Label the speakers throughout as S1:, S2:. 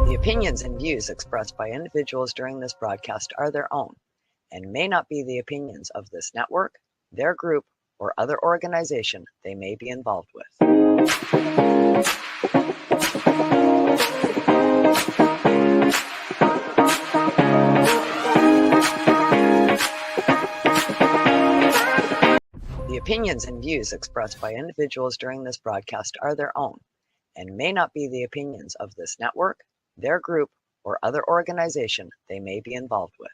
S1: The opinions and views expressed by individuals during this broadcast are their own and may not be the opinions of this network, their group, or other organization they may be involved with. The opinions and views expressed by individuals during this broadcast are their own and may not be the opinions of this network, their group, or other organization they may be involved with.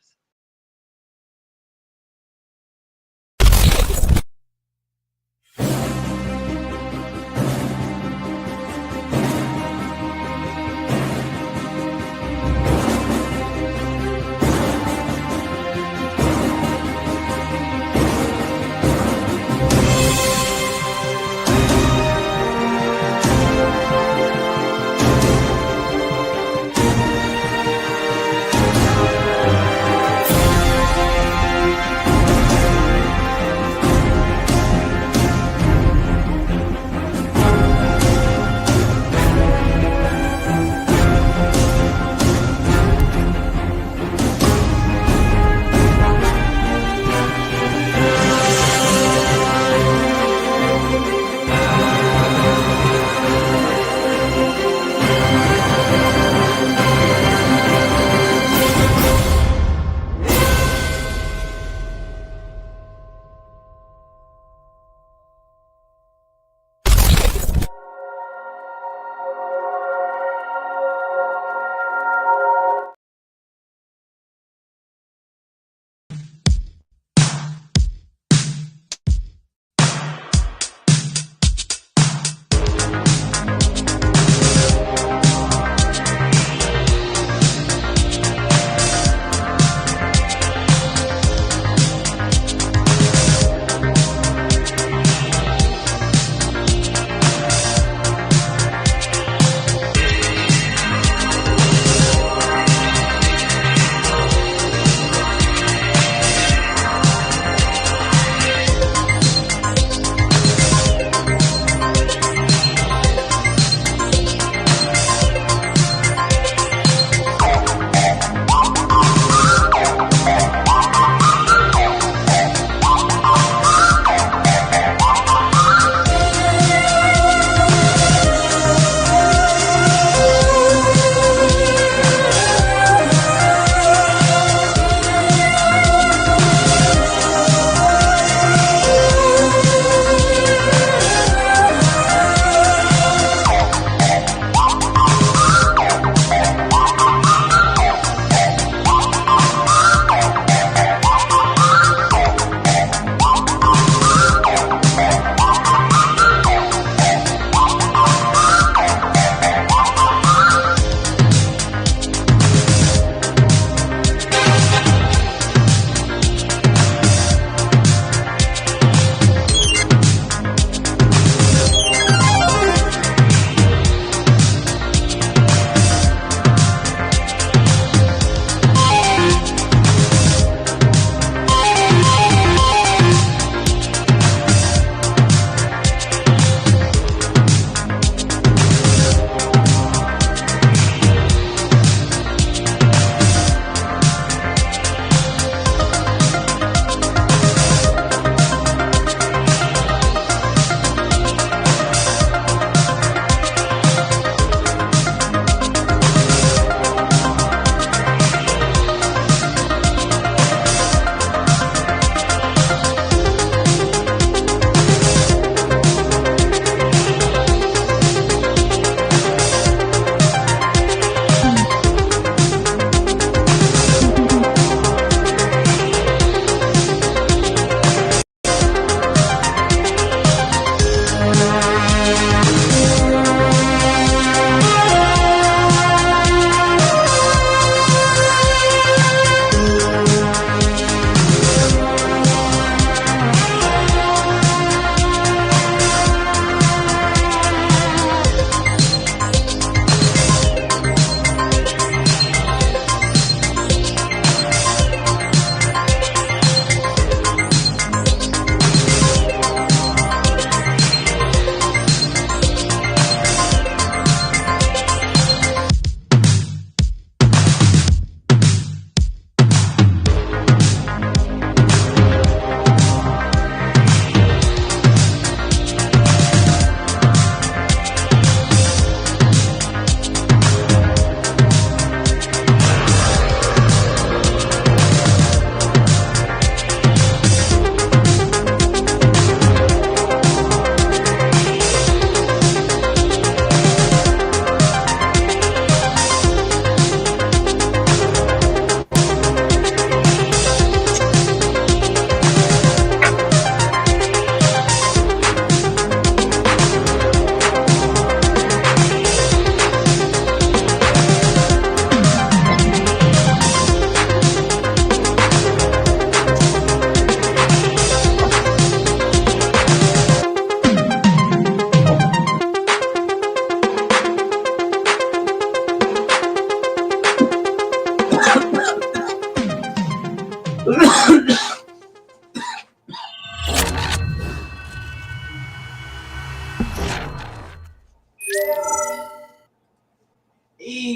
S2: Hey,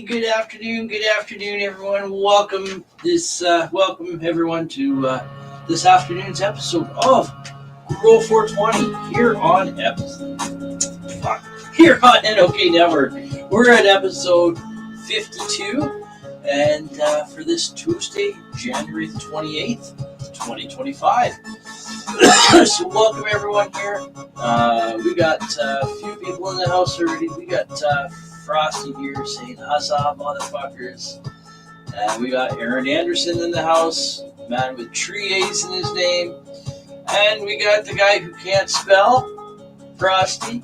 S2: good afternoon, everyone. Welcome everyone to this afternoon's episode of Grow420 here on NOK Network. We're at episode 52, and for this Tuesday, January the 28th, 2025. So welcome everyone here. We got a few people in the house already. We got Frosty here saying huzzah, motherfuckers. We got Aaron Anderson in the house, man with 3 A's in his name. And we got the guy who can't spell, Frosty.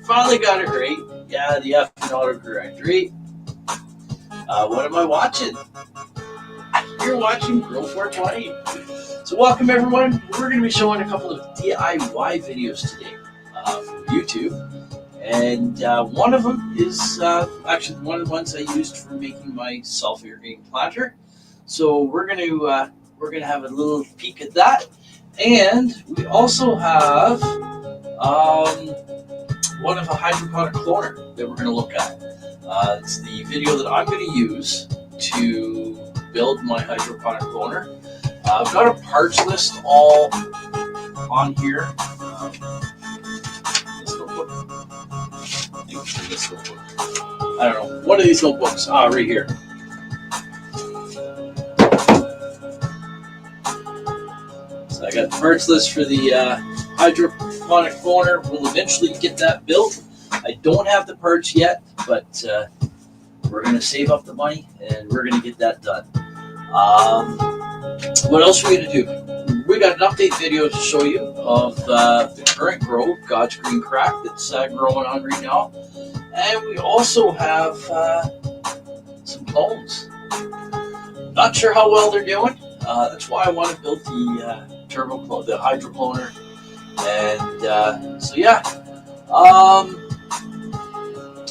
S2: Finally got it right. Yeah, the effing autocorrect, right? What am I watching? You're watching Grow420. So welcome everyone. We're going to be showing a couple of DIY videos today from YouTube. And one of them is actually one of the ones I used for making my self-irrigating planter. So we're going to have a little peek at that. And we also have one of a hydroponic cloner that we're going to look at. It's the video that I'm going to use to build my hydroponic cloner. I've got a parts list all on here. This notebook. I don't know. One of these notebooks. Right here. So I got the parts list for the hydroponic cloner. We'll eventually get that built. I don't have the parts yet, but we're going to save up the money and we're going to get that done. What else are we going to do? We got an update video to show you of the current grow, God's Green Crack, that's growing on right now. And we also have some clones. Not sure how well they're doing. That's why I want to build the turbo clone, the hydro cloner. And so yeah.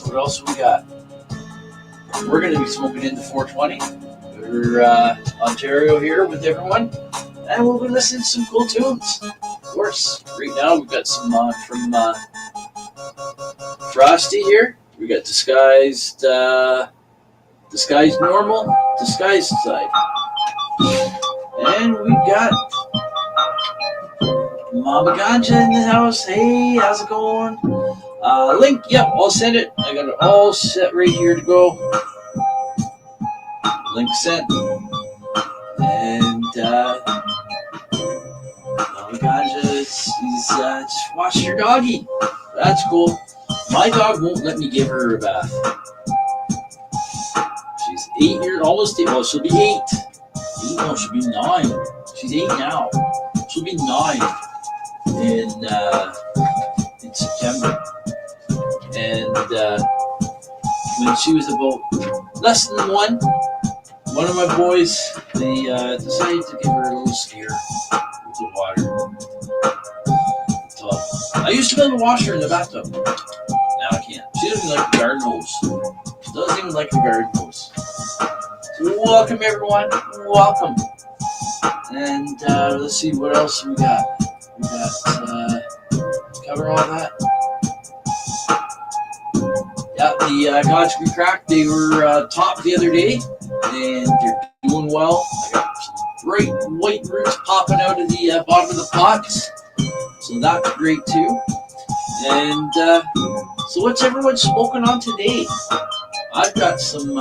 S2: What else we got? We're going to be smoking into 420. We're Ontario here with everyone. And we'll be listening to some cool tunes. Of course. Right now we've got some from Frosty here. We got Disguised Normal, Disguised Side. And we got Mama Ganja in the house. Hey, how's it going? Link, yep, I'll send it. I got it all set right here to go. Link sent. And Mama Ganja, he's just watched your doggy. That's cool. My dog won't let me give her a bath. She's 8 years, almost 8. Well, she'll be 8. No, she'll be 9. She's 8 now. She'll be 9 in September. And when she was about less than 1 of my boys, they decided to give her a little scare with the water. So I used to be able to wash her in the bathtub. Now I can't. She doesn't like the garden hose. She doesn't even like the garden hose. So welcome everyone. Welcome. And let's see what else we got. We got cover all that. Yeah, the God's Green Crack, they were top the other day, and they're doing well. I got some great white roots popping out of the bottom of the pots, so that's great too. And so what's everyone smoking on today? I've got some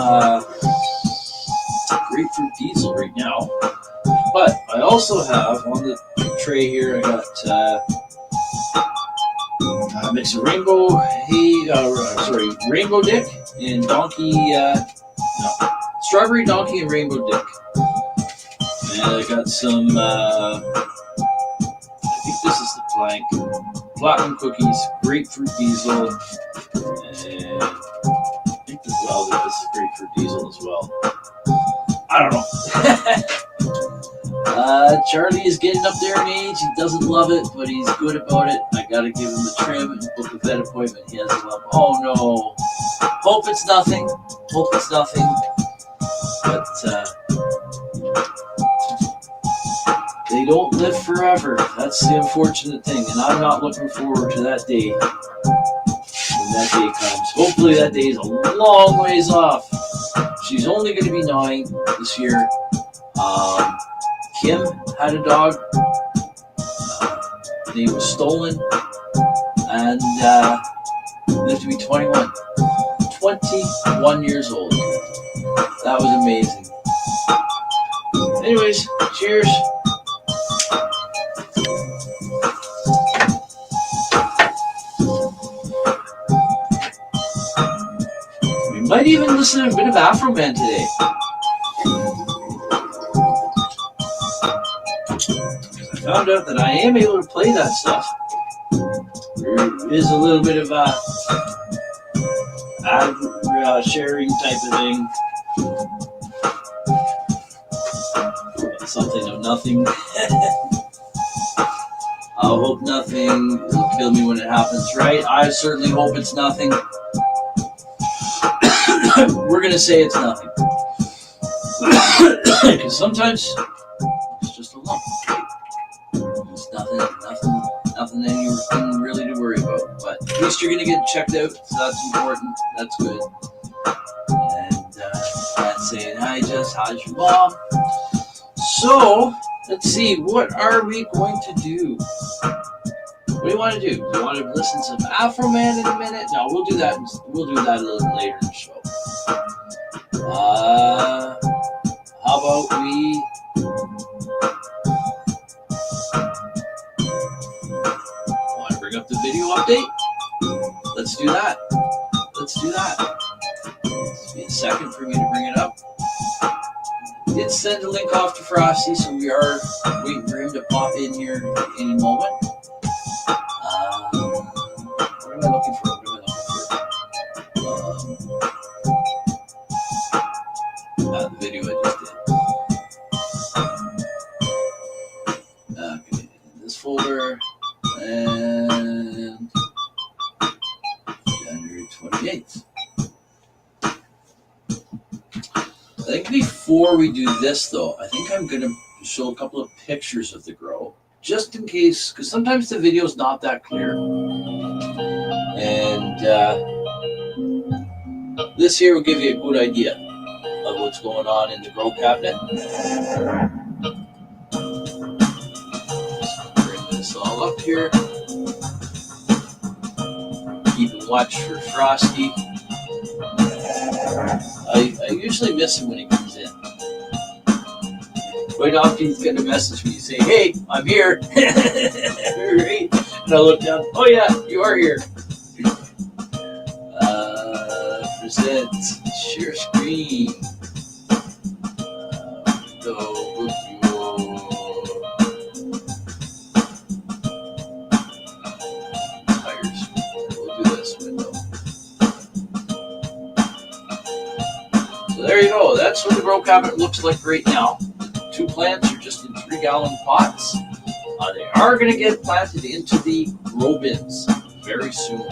S2: grapefruit diesel right now, but I also have on the tray here, I got mix of rainbow dick and strawberry donkey and rainbow dick. And I got some, I think this is the platinum cookies, grapefruit diesel, and I think this is grapefruit diesel as well. I don't know. Charlie is getting up there in age. He doesn't love it, but he's good about it. I gotta give him the trim and book a vet appointment. He hasn't loved. Oh no. Hope it's nothing. But they don't live forever. That's the unfortunate thing, and I'm not looking forward to that day when that day comes. Hopefully that day is a long ways off. She's only going to be 9 this year. Kim had a dog. His name was Stolen, and lived to be 21. 21 years old. That was amazing. Anyways, cheers. We might even listen to a bit of Afro Man today. I found out that I am able to play that stuff. There is a little bit of ad sharing type of thing. Something of nothing. I hope nothing will kill me when it happens, right? I certainly hope it's nothing. We're going to say it's nothing. Because sometimes it's just a lump. It's nothing anything really to worry about. But at least you're going to get checked out, so that's important. That's good. And that's saying, hi, Jess, how's your mom? So, let's see, what are we going to do? What do you want to do? Do you want to listen to some Afro Man in a minute? No, we'll do that. We'll do that a little later in the show. How about we? Want to bring up the video update? Let's do that. Just be a second for me to bring it up. Did send a link off to Frosty, so we are waiting for him to pop in here in a moment. What am I looking for? The video I just did. Okay, this folder, and January 28th. I think before we do this, though, I think I'm going to show a couple of pictures of the grow, just in case, because sometimes the video is not that clear. And this here will give you a good idea of what's going on in the grow cabinet. Bring this all up here. Keep and watch for Frosty. I usually miss him when he comes in. Quite often he's getting a message when you say, hey, I'm here. Right? And I look down, oh yeah, you are here. Present, share screen. Tires. We'll do this window. So there you go. That's what the grow cabinet looks like right now. The 2 plants are just in 3-gallon pots. They are going to get planted into the grow bins very soon.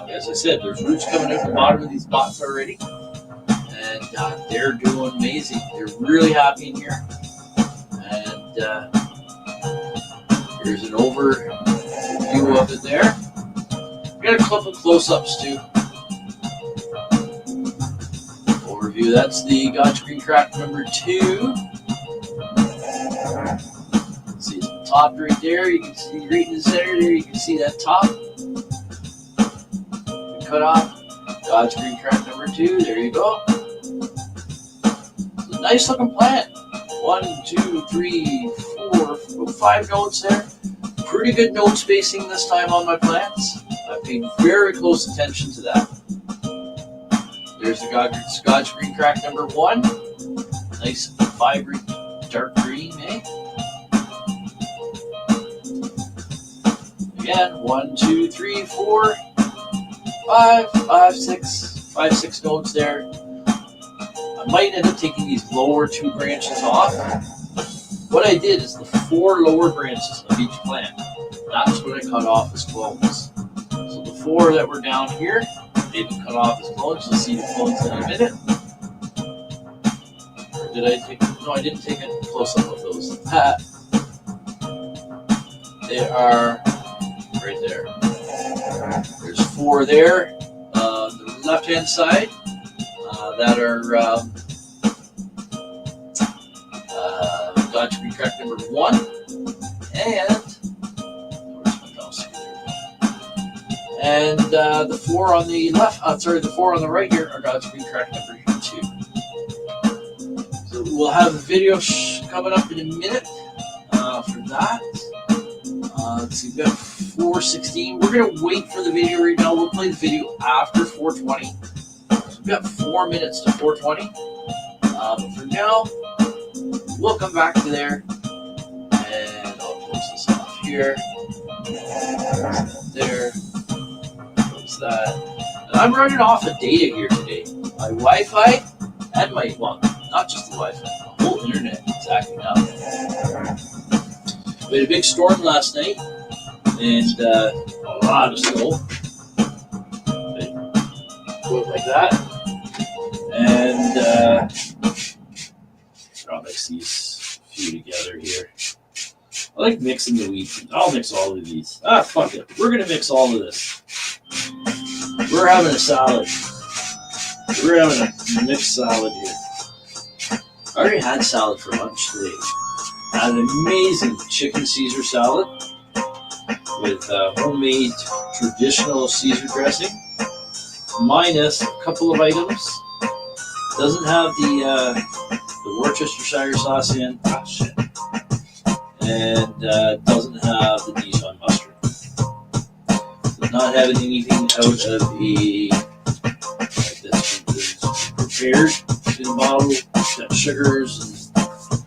S2: As I said, there's roots coming out the bottom of these pots already, and they're doing amazing. They're really happy in here. And here's an overview of it there. We got a couple of close-ups too. Overview. That's the God's Green Crack number 2. See it's top right there. You can see right in the center there. You can see that top. Cut off. God's Green Crack number 2. There you go. It's a nice looking plant. 1, 2, 3, 4, 5 nodes there. Pretty good node spacing this time on my plants. I paid very close attention to that. There's the God's Green Crack number 1. Nice vibrant dark green, eh? Again, 1, 2, 3, 4. 5, 6 nodes there. I might end up taking these lower 2 branches off. What I did is the 4 lower branches of each plant. That's what I cut off as clones. So the 4 that were down here, they've been cut off as clones. You'll see the clones in a minute. Or did I take? No, I didn't take a close up of those. They are right there. There's 4 there. The left-hand side that are got to be track number 1, and where's my mouse here? And the 4 on the left, the 4 on the right here are got to be track number 2. So we'll have a video coming up in a minute for that. Let's see, we've got 4:16. We're gonna wait for the video right now. We'll play the video after 4:20. So we've got 4 minutes to 4:20. But for now, we'll come back to there, and I'll close this off here. There. Close that. And I'm running off of data here today. My Wi-Fi and my, well, not just the Wi-Fi, the whole internet is acting up. We had a big storm last night, and a lot of snow. Go like that. And I'll mix these few together here. I like mixing the wheat. I'll mix all of these. Ah, fuck it. We're going to mix all of this. We're having a salad. We're having a mixed salad here. I already had salad for lunch today. I had an amazing chicken Caesar salad with homemade traditional Caesar dressing, minus a couple of items. Doesn't have the Worcestershire sauce in. Ah, shit. And doesn't have the Dijon mustard. Does not have anything out of a like this. It's prepared in a bottle. It's got sugars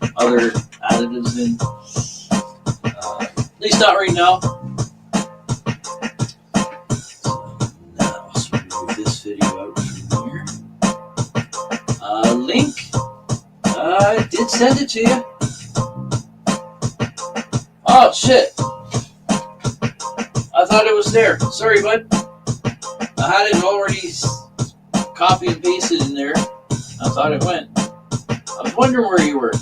S2: and other additives in. At least not right now. So now let's remove this video out from here. Link. I did send it to you. Oh shit! I thought it was there. Sorry, bud. I had it already copy and pasted in there. I thought it went. I was wondering where you were.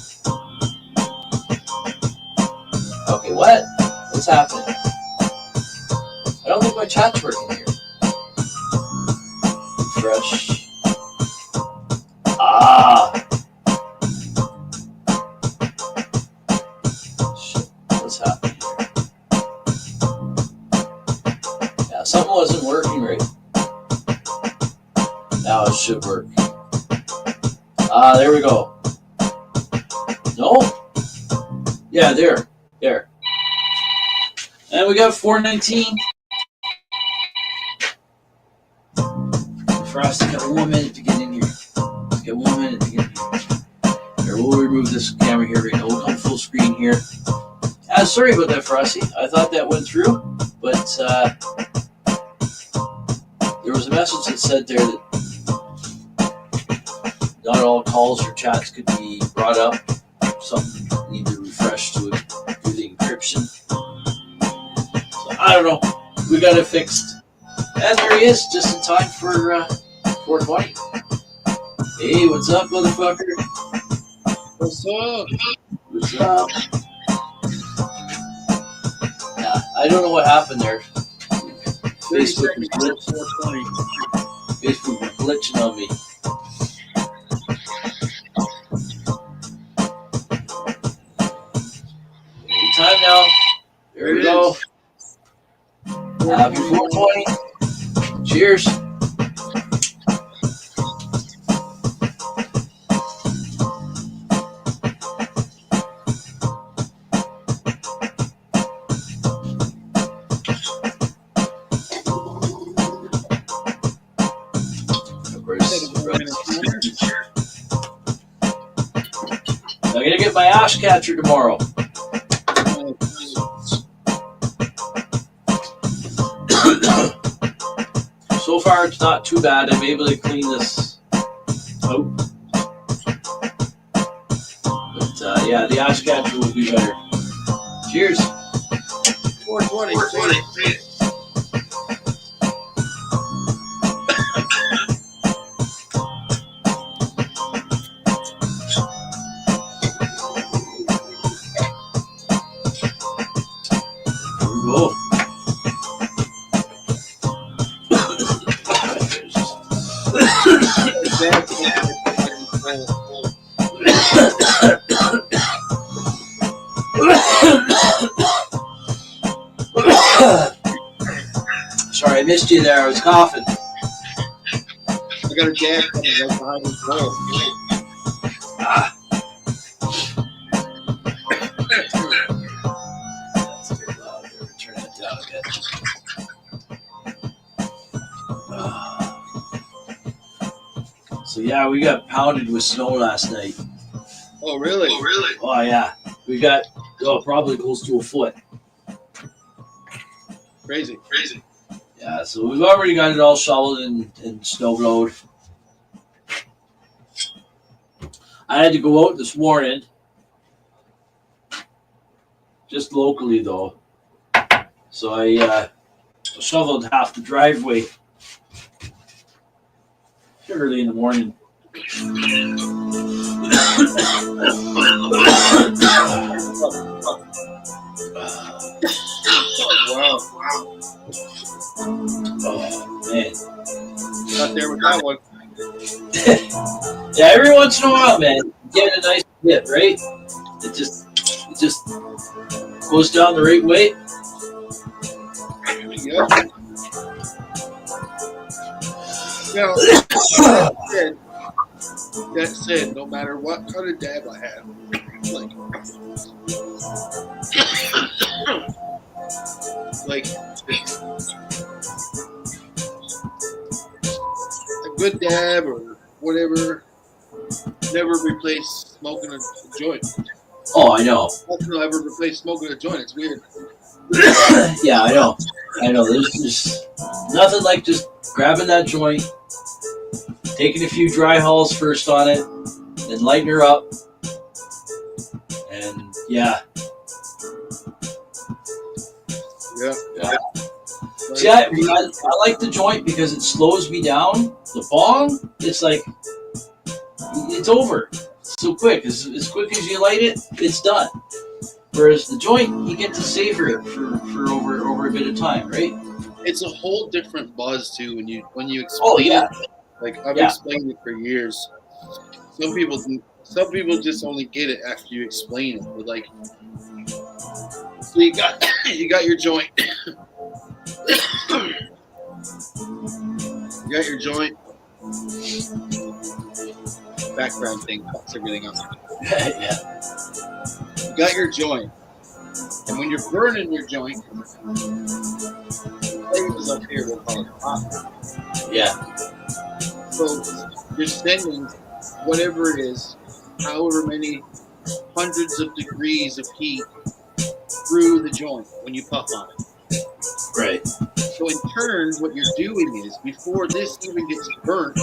S2: Okay, what? What's happening? I don't think my chat's working here. Refresh. Ah! Shit, what's happening here? Yeah, something wasn't working right. Now it should work. Ah, there we go. No? Yeah, there. There. And we got 419. Frosty got 1 minute to get in here. Let's get 1 minute to get in here. Here, we'll remove this camera here right now. We'll go full screen here. Sorry about that, Frosty. I thought that went through, but there was a message that said there that not all calls or chats could be brought up. Something need to refresh to it through the encryption. So I don't know. We got it fixed. And there he is, just in time for 420. Hey, what's up, motherfucker?
S3: What's up?
S2: What's up? Yeah, I don't know what happened there. Facebook was glitching.
S3: 420.
S2: Facebook was glitching on me. Time now. There we go. Happy 420. Cheers. I'm gonna get my ash catcher tomorrow. So far, it's not too bad. I'm able to clean this out. But yeah, the ash catcher will be better. Cheers.
S3: 420. 420.
S2: Sorry, I missed you there. I was coughing.
S3: I got a dad coming right behind his wall.
S2: Ah. Turn that down a bit. So yeah, we got pounded with snow last night.
S3: Oh, really?
S2: Oh yeah, we got probably close to a foot.
S3: Crazy.
S2: Yeah, so we've already got it all shoveled and snow blowed. I had to go out this morning, just locally though. So I shoveled half the driveway early in the morning.
S3: Wow.
S2: Oh man.
S3: Not there with that one.
S2: Yeah, every once in a while, man, you get a nice hit, right? It just goes down the right way.
S3: Yep. Now, that said, no matter what kind of dab I have, like a good dab or whatever, never replace smoking a joint.
S2: Oh, I know.
S3: Nothing will ever replace smoking a joint. It's weird.
S2: Yeah, I know. There's just nothing like just grabbing that joint, taking a few dry hauls first on it, then lighting her up, and yeah.
S3: Yeah.
S2: See, I like the joint because it slows me down. The bong, it's like it's over so quick. As quick as you light it, it's done. Whereas the joint, you get to savor it for over a bit of time, right?
S3: It's a whole different buzz too when you explain
S2: yeah.
S3: it. Like I've explained it for years. Some people just only get it after you explain it. But like, so you got your joint. You got your joint. Background thing fucks everything else.
S2: Yeah.
S3: You got your joint, and when you're burning your joint, flavors up here, we'll call it hot.
S2: Yeah.
S3: So you're sending whatever it is, however many hundreds of degrees of heat through the joint when you puff on it.
S2: Right.
S3: So in turn, what you're doing is, before this even gets burnt,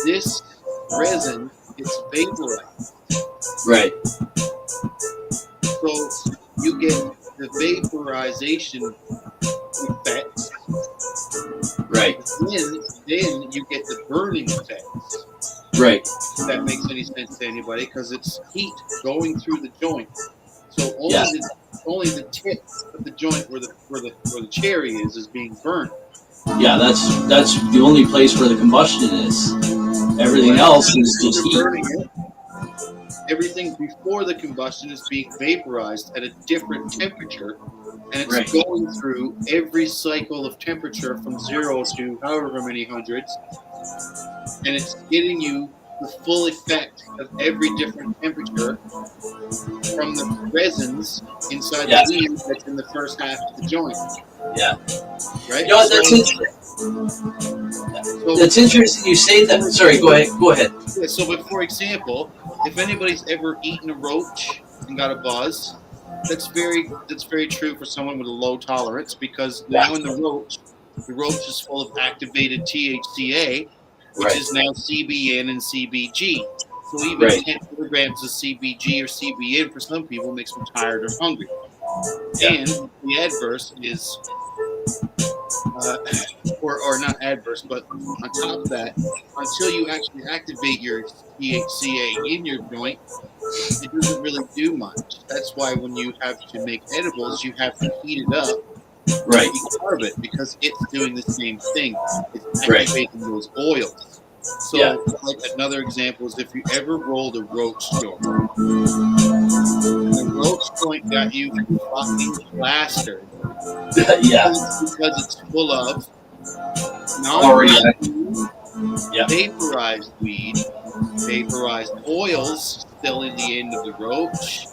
S3: this resin gets vaporized.
S2: Right.
S3: So you get the vaporization effects.
S2: Right.
S3: Then you get the burning effects.
S2: Right.
S3: If that makes any sense to anybody, because it's heat going through the joint. So only the tip of the joint where the cherry is being burnt.
S2: Yeah, that's the only place where the combustion is. Everything else is just heat.
S3: Burning it. Everything before the combustion is being vaporized at a different temperature, and it's going through every cycle of temperature from 0 to however many hundreds, and it's getting you the full effect of every different temperature from the resins inside the weed that's in the first half of the joint.
S2: Yeah.
S3: Right?
S2: You know, that's interesting. That's interesting you say that. Sorry, go ahead.
S3: Yeah, so, but for example, if anybody's ever eaten a roach and got a buzz, that's very true for someone with a low tolerance, because now in the roach is full of activated THCA, which is now CBN and CBG. So even 10 milligrams of CBG or CBN for some people makes them tired or hungry. Yeah. And the adverse is, or not adverse, but on top of that, until you actually activate your THCA in your joint, it doesn't really do much. That's why when you have to make edibles, you have to heat it up
S2: Right.
S3: You carve it because it's doing the same thing. It's
S2: Right.
S3: activating those oils. So,
S2: Yeah.
S3: like another example is if you ever rolled a roach joint. The roach joint got you fucking plastered.
S2: Yeah.
S3: Because it's full of
S2: Already. Yeah.
S3: vaporized weed, vaporized oils still in the end of the roach.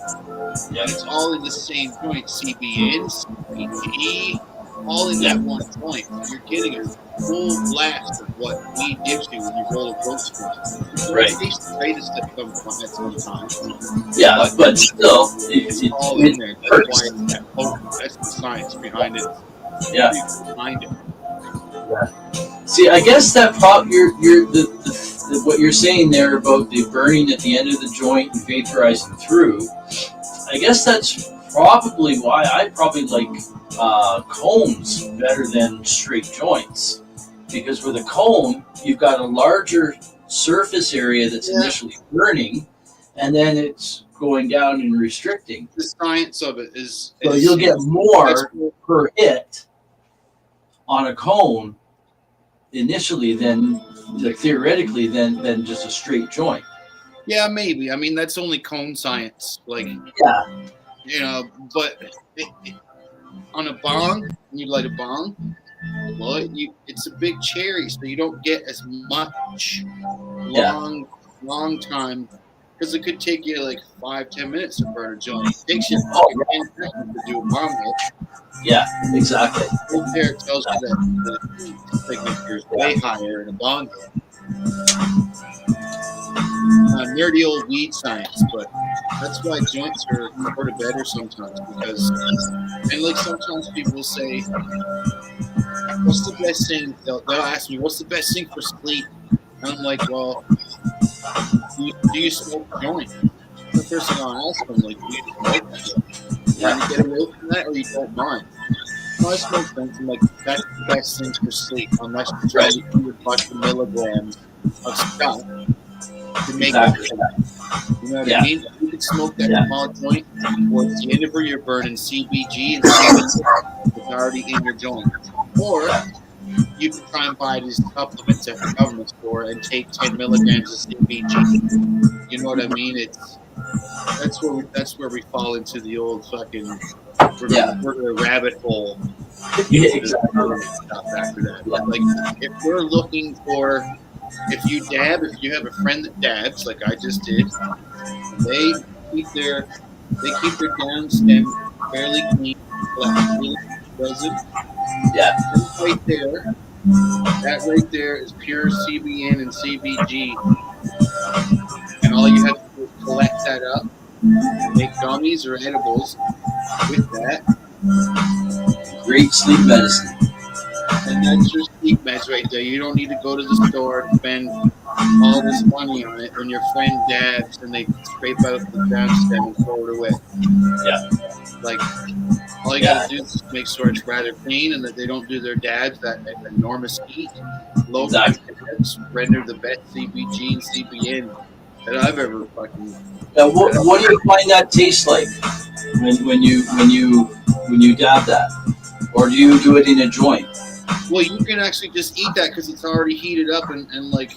S2: Yeah.
S3: And it's all in the same joint, CBN, CBG, all in that one joint. So you're getting a full blast of what weed gives you when you roll a roach joint. It
S2: Right.
S3: tastes the greatest at sometimes.
S2: Yeah, but still,
S3: It's all in there. That's why it's that potent. That's the science behind it.
S2: Yeah.
S3: Behind it.
S2: See, I guess that what you're saying there about the burning at the end of the joint and vaporizing through. I guess that's probably why I probably like cones better than straight joints, because with a cone you've got a larger surface area that's initially burning, and then it's going down and restricting.
S3: The science of it is
S2: so you'll get more per hit on a cone initially than, like, theoretically, than just a straight joint.
S3: Yeah, maybe. I mean, that's only cone science. Like, but on a bong, when you light a bong, well, it's a big cherry, so you don't get as much long time, because it could take you like 5-10 minutes to burn a joint. It takes you 10 seconds to do a bong hit.
S2: Yeah, exactly.
S3: Right there, it tells you that the heat signature is way higher in a bong hit. Nerdy old weed science, but that's why joints are sort of better sometimes, because, and like sometimes people say, what's the best thing? They'll ask me, what's the best thing for sleep? And I'm like, well, do you smoke a joint? The first thing I'll ask them, like, do you smoke a joint? You want to get away from that, or you don't mind? No, I smoke joints. I'm like, that's the best thing for sleep, unless you're trying to eat a bunch of milligrams of stuff to make it. You know what I mean? You could smoke that small joint towards the end of where you're burning CBG and CBG is already in your joint. Or you can try and buy these supplements at the government store and take 10 milligrams of CBG. You know what I mean? That's where we fall into the old fucking we're gonna rabbit hole. Stuff after that. Like, if we're looking for, if you have a friend that dabs, like I just did, they keep their down stem fairly clean, really resin.
S2: Yeah.
S3: That right there is pure CBN and CBG. And all you have to do is collect that up, make gummies or edibles with that.
S2: Great sleep medicine.
S3: And that's your sleep meds right there. You don't need to go to the store and spend all this money on it when your friend dabs and they scrape out the down stem and throw it away.
S2: Yeah.
S3: Like, all you gotta do is just make sure it's rather clean and that they don't do their dabs at enormous heat. Low dabs render the best CBG and CBN that I've ever fucking.
S2: Now, what do you find that tastes like when you dab that, or do you do it in a joint?
S3: Well, you can actually just eat that because it's already heated up and like.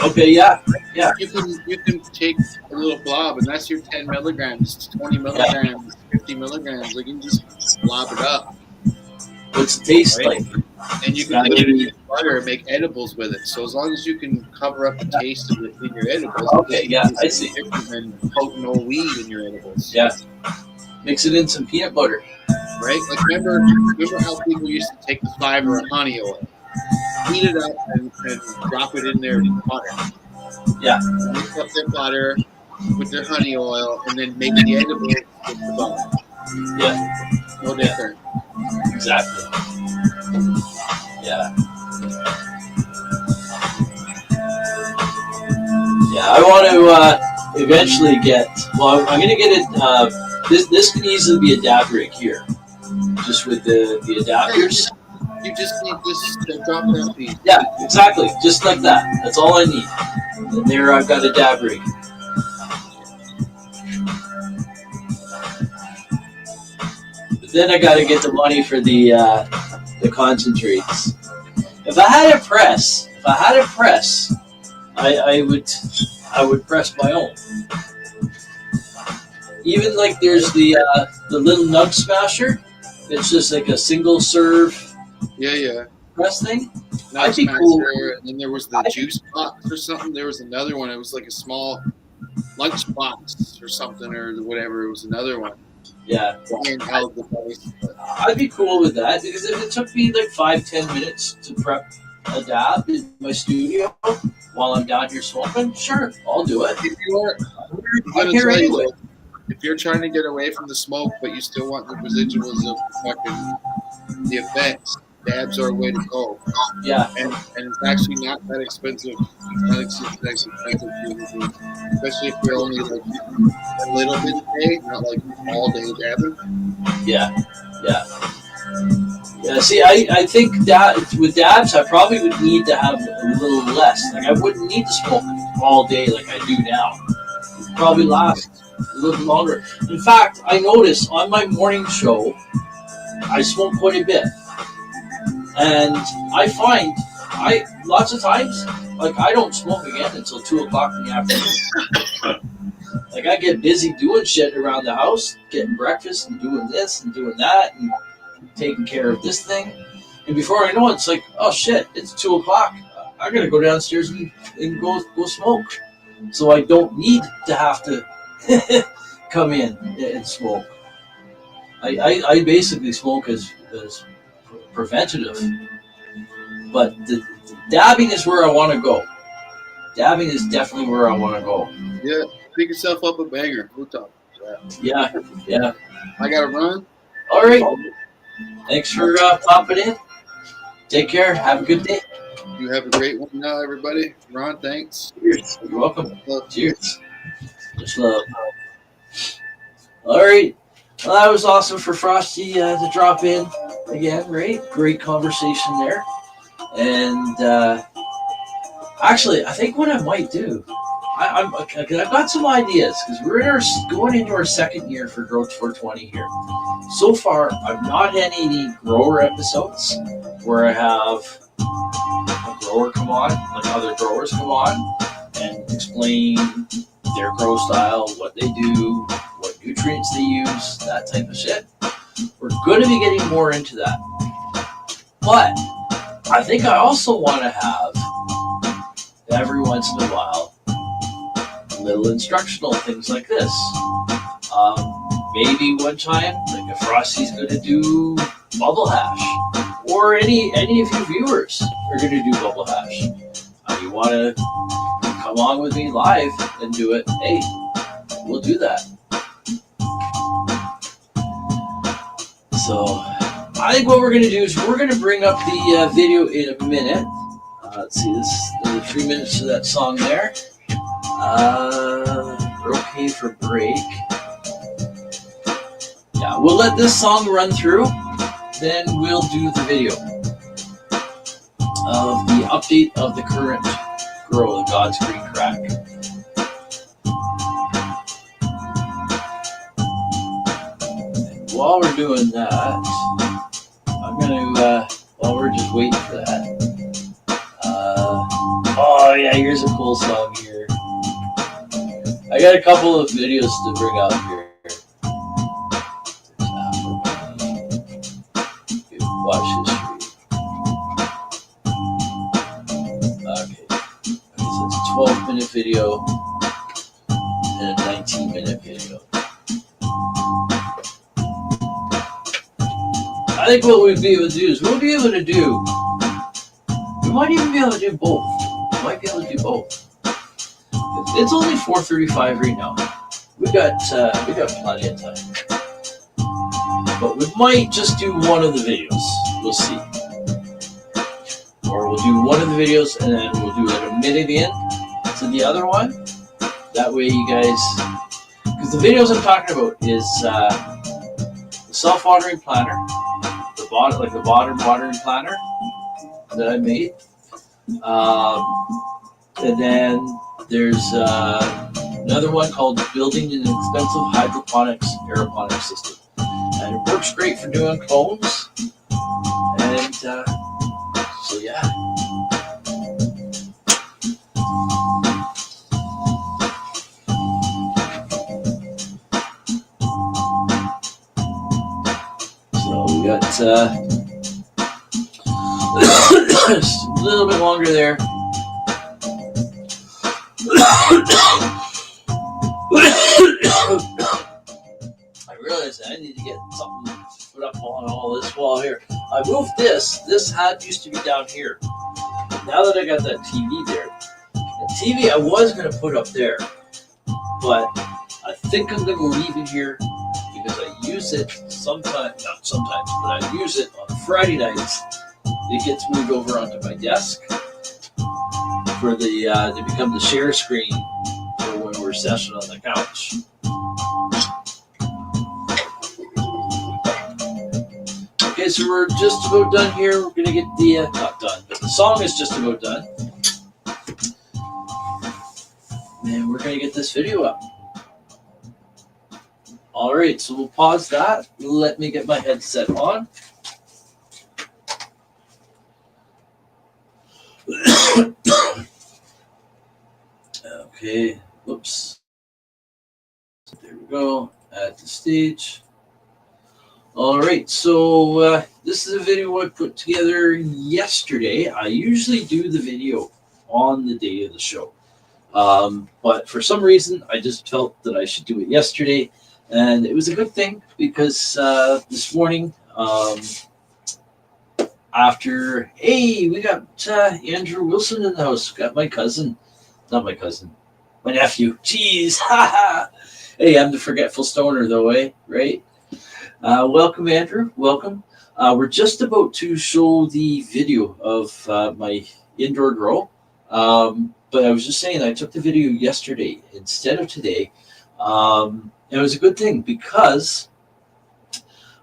S2: Okay, yeah.
S3: You can take a little blob, and that's your 10 milligrams, 20 milligrams, 50 milligrams. Like, you can just blob it up.
S2: What's the taste like?
S3: And you can put it in butter and make edibles with it. So as long as you can cover up the taste of it in your edibles,
S2: I see.
S3: Different than potent old weed in your edibles.
S2: Yeah. Mix it in some peanut butter.
S3: Right? Like, remember how people used to take the fiber of honey oil, heat it up, and drop it in their butter.
S2: Yeah.
S3: Mix up their butter with their honey oil, and then make the edibles with the butter.
S2: Yeah.
S3: No different.
S2: Exactly. Yeah. Yeah, I want to eventually get. Well, I'm going to get it. This can easily be a dab rig here, just with the adapters.
S3: You just need this drop down piece.
S2: Yeah, exactly. Just like that. That's all I need. And there, I've got a dab rig. Then I got to get the money for the concentrates. If I had a press, I would press my own. Even like there's the little nug smasher. It's just like a single serve.
S3: Yeah.
S2: Press thing.
S3: I'd
S2: be cool.
S3: And then there was the juice box or something. There was another one. It was like a small lunch box or something or whatever. It was another one.
S2: Yeah.
S3: Handheld device.
S2: I'd be cool with that because if it took me like 5-10 minutes to prep a dab in my studio while I'm down here smoking, sure, I'll do it.
S3: I'm here anyway. If you're trying to get away from the smoke, but you still want the residuals of the effects, dabs are a way to go.
S2: Yeah.
S3: And it's actually not that expensive. It's not that expensive, especially if you're only like a little bit a day, not like all day dabbing.
S2: Yeah. See, I think that with dabs, I probably would need to have a little less. Like I wouldn't need to smoke all day like I do now. It'd probably last a little longer. In fact, I notice on my morning show, I smoke quite a bit. And I find lots of times, like I don't smoke again until 2 o'clock in the afternoon. Like I get busy doing shit around the house, getting breakfast and doing this and doing that and taking care of this thing. And before I know it, it's like, oh shit, it's 2 o'clock. I gotta go downstairs and go smoke. So I don't need to have to come in and smoke. I basically smoke as preventative. But the dabbing is where I want to go. Dabbing is definitely where I want to go.
S3: Yeah, pick yourself up a banger. We'll talk about that.
S2: Yeah.
S3: I gotta run.
S2: All right. Thanks for popping in. Take care. Have a good day.
S3: You have a great one now, everybody. Ron, thanks.
S2: Cheers. You're welcome.
S3: Love.
S2: Cheers. Just love. All right. Well, that was awesome for Frosty to drop in again, right? Great conversation there. And actually, I think what I might do, I've got some ideas because we're going into our second year for Grow420 here. So far, I've not had any grower episodes where I have a grower come on, like other growers come on and explain their grow style, what they do, what nutrients they use, that type of shit. We're going to be getting more into that. But I think I also want to have, every once in a while, little instructional things like this. Maybe one time, like if Frosty's going to do bubble hash, or any of you viewers are going to do bubble hash. You want to come on with me live and do it, hey, we'll do that. So I think what we're going to do is we're going to bring up the video in a minute. Let's see, this is 3 minutes to that song there. We're okay for break. Yeah, we'll let this song run through, then we'll do the video of the update of the current grow, the God's Green Crack. And while we're doing that, I'm going to, while we're just waiting for that, oh yeah, here's a cool song here. I got a couple of videos to bring up here. Watch history. Okay, so it's a 12-minute video and a 19-minute video. I think what we'd be able to do is we might even be able to do both. We might be able to do both. It's only 4:35 right now. We got plenty of time. But we might just do one of the videos. We'll see. Or we'll do one of the videos and then we'll do like a minute in to the other one. That way you guys, because the videos I'm talking about is the self-watering planter, the bottom watering planter that I made. And then there's another one called Building an Expensive Hydroponics Aeroponics System. and it works great for doing clones. And so yeah. So we got just a little bit longer there. I realized I need to get something put up on all this wall here. I moved this. This used to be down here. Now that I got that TV there, the TV I was going to put up there, but I think I'm going to leave it here because I use it sometimes, not sometimes, but I use it on Friday nights. It gets moved over onto my desk for to become the share screen for when we're session on the couch. Okay, so we're just about done here. We're gonna get the not done, but the song is just about done, and we're gonna get this video up. All right, so we'll pause that. Let me get my headset on. Okay, whoops. There we go. Add the stage. All right, so this is a video I put together yesterday. I usually do the video on the day of the show, but for some reason, I just felt that I should do it yesterday, and it was a good thing because this morning, we got Andrew Wilson in the house. Got my cousin, not my cousin, my nephew. Jeez, hey, I'm the forgetful stoner though, right? Welcome, Andrew. Welcome. We're just about to show the video of my indoor grow. But I was just saying, I took the video yesterday instead of today. It was a good thing because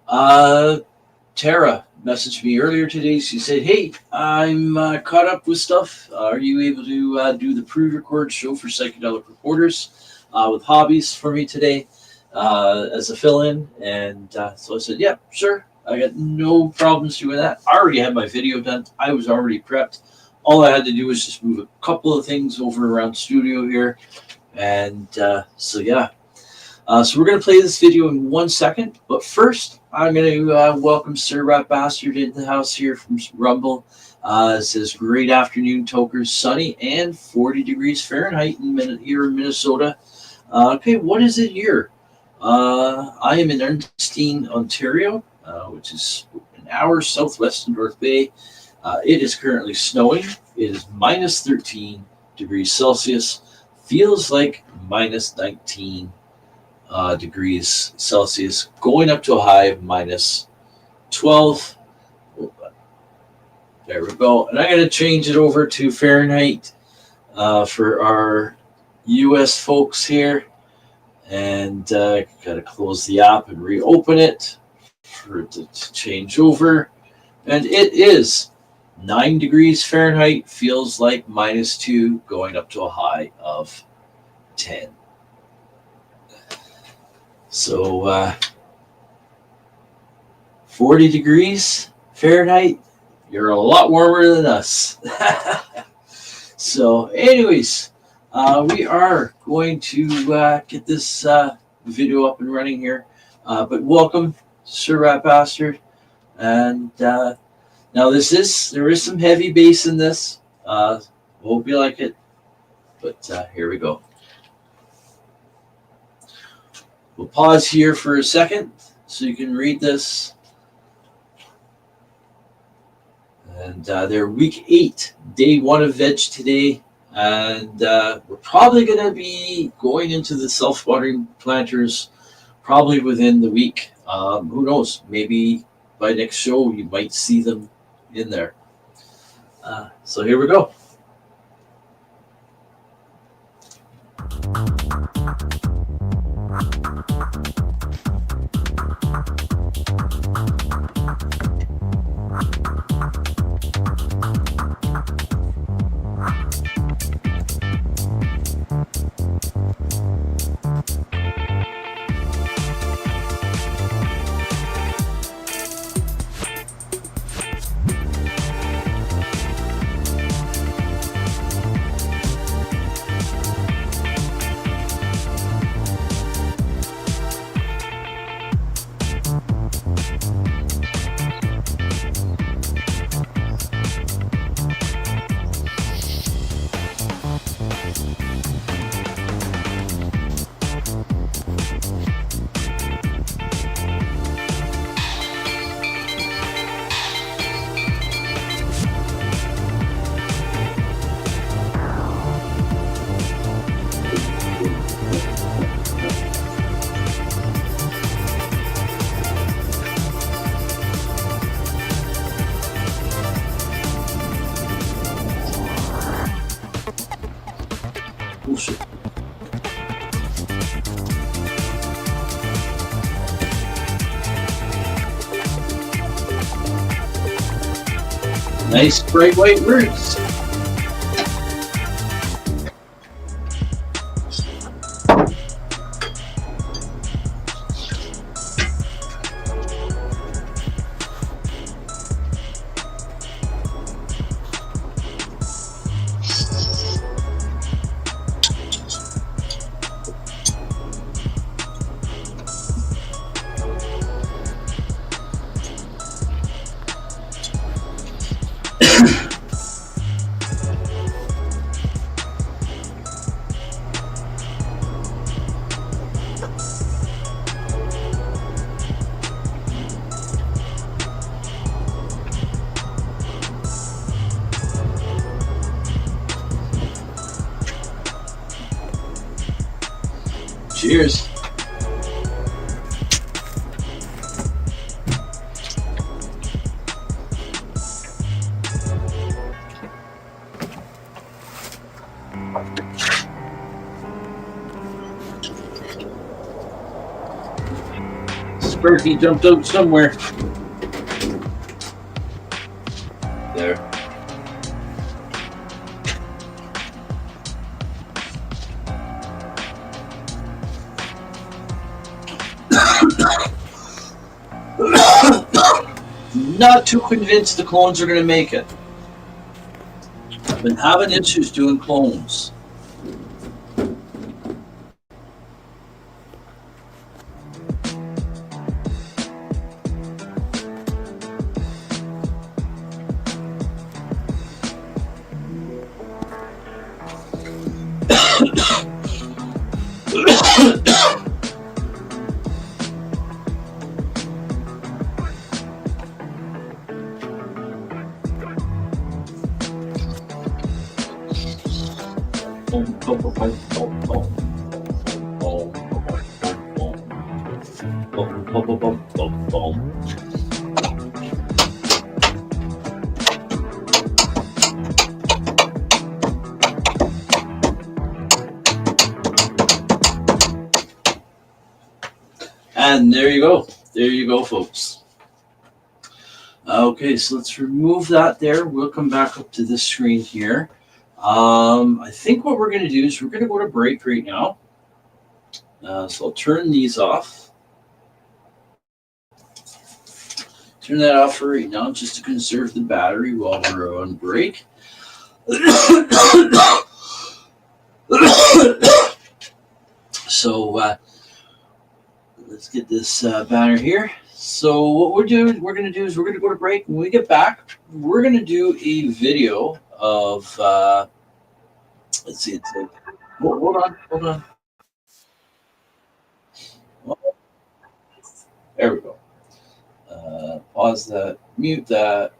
S2: Tara messaged me earlier today. She said, hey, I'm caught up with stuff. Are you able to do the pre-record show for Psychedelic Reporters with hobbies for me today? As a fill-in, and so I said, yeah, sure. I got no problems doing that. I already had my video done. I was already prepped. All I had to do was just move a couple of things over around studio here, and so yeah. So we're going to play this video in 1 second, but first I'm going to welcome Sir Rat Bastard into the house here from Rumble. It says, great afternoon, Tokers. Sunny and 40 degrees Fahrenheit here in Minnesota. Okay, what is it here? I am in Ernstine, Ontario, which is an hour southwest of North Bay. It is currently snowing. It is minus 13 degrees Celsius. Feels like minus 19 degrees Celsius, going up to a high of minus 12. There we go. And I'm going to change it over to Fahrenheit for our U.S. folks here. And got to close the app and reopen it for it to change over. And it is 9 degrees Fahrenheit, feels like minus 2, going up to a high of 10. So 40 degrees Fahrenheit, you're a lot warmer than us. So anyways, we are going to get this video up and running here. But welcome, Sir Rat Bastard. And now there is some heavy bass in this. Hope you like it. But here we go. We'll pause here for a second so you can read this. And they're week 8, day 1 of veg today. And we're probably going to be going into the self-watering planters probably within the week. Who knows? Maybe by next show you might see them in there. So here we go. Bullshit. Nice bright white roots. Cheers. Sparky jumped out somewhere. There. Not too convinced the clones are going to make it. I've been having issues doing clones. And there you go. There you go, folks. Okay, so let's remove that there. We'll come back up to this screen here. I think what we're going to do is we're going to go to break right now. So I'll turn these off. Turn that off for right now just to conserve the battery while we're on break. So let's get this banner here. So what we're going to do is we're going to go to break. When we get back, we're going to do a video of, let's see, it's like, hold on. There we go. Pause that, mute that.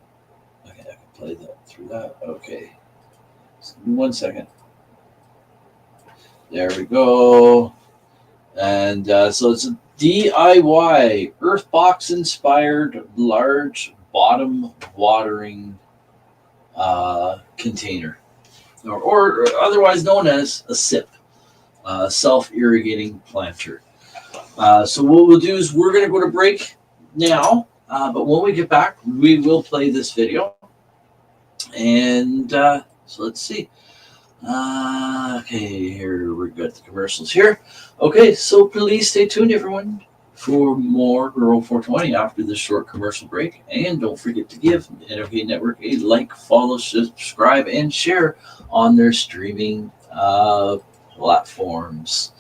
S2: Okay, I can play that through that. Okay. Just give me 1 second. There we go. And so it's a DIY Earthbox inspired large bottom watering container, or otherwise known as a SIP, self-irrigating planter. So what we'll do is we're going to go to break now, but when we get back, we will play this video. And so let's see. Okay, here we've got the commercials here. Okay, so please stay tuned, everyone, for more Grow420 after this short commercial break. And don't forget to give NOK Network a like, follow, subscribe, and share on their streaming platforms.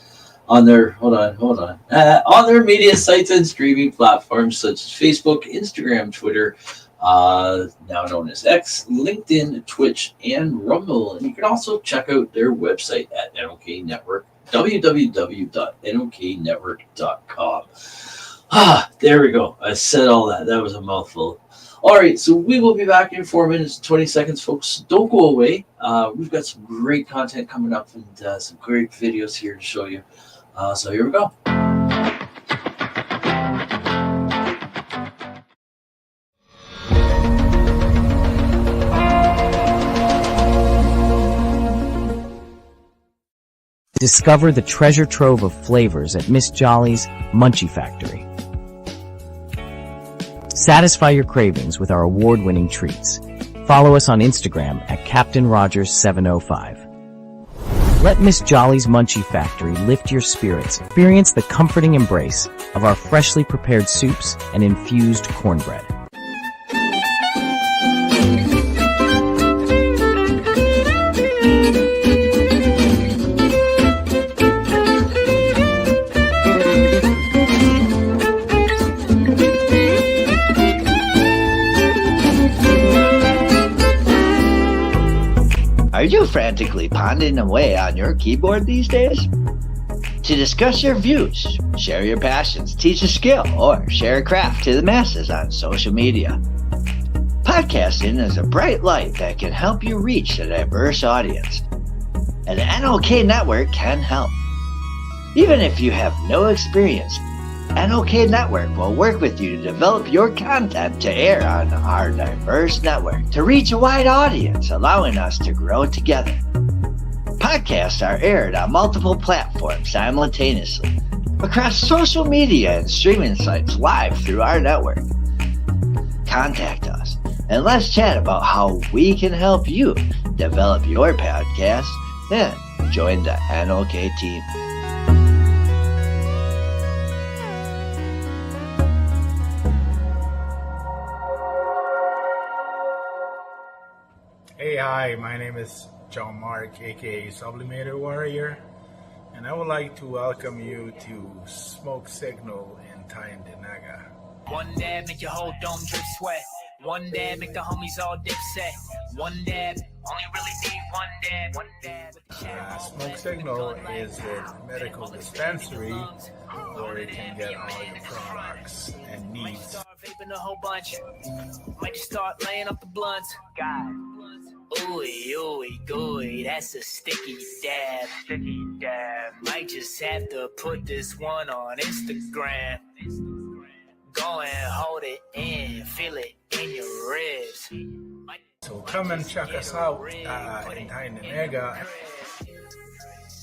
S2: On their on their media sites and streaming platforms such as Facebook, Instagram, Twitter, now known as X, LinkedIn, Twitch, and Rumble. And you can also check out their website at NOK Network, www.noktnetwork.com. There we go. I said all that. That was a mouthful. All right, so we will be back in 4 minutes and 20 seconds, folks. Don't go away. We've got some great content coming up and some great videos here to show you. So here we go.
S4: Discover the treasure trove of flavors at Miss Jolly's Munchie Factory. Satisfy your cravings with our award-winning treats. Follow us on Instagram at Captain Rogers 705. Let Miss Jolly's Munchie Factory lift your spirits. Experience the comforting embrace of our freshly prepared soups and infused cornbread.
S5: Are you frantically ponding away on your keyboard these days? To discuss your views, share your passions, teach a skill, or share a craft to the masses on social media, podcasting is a bright light that can help you reach a diverse audience. And the NOK Network can help. Even if you have no experience, NOK Network will work with you to develop your content to air on our diverse network to reach a wide audience, allowing us to grow together. Podcasts are aired on multiple platforms simultaneously across social media and streaming sites live through our network. Contact us and let's chat about how we can help you develop your podcast and join the NOK team.
S6: Hey, hi, my name is John Mark, aka Sublimator Warrior, and I would like to welcome you to Smoke Signal in Tyndinaga.
S7: One dab make your whole dome drip sweat. One dab make the homies all dip set. One dab, only really need one dab. One dab.
S6: Smoke Signal is a medical dispensary where you can get all your products and needs.
S7: Vaping a whole bunch. Might just start laying up the blunts. God. Ooey, ooey, gooey, that's a sticky dab. Sticky dab. Might just have to put this one on Instagram. Go and hold it in, feel it in your ribs.
S6: So come and check us out in Tyndinaga.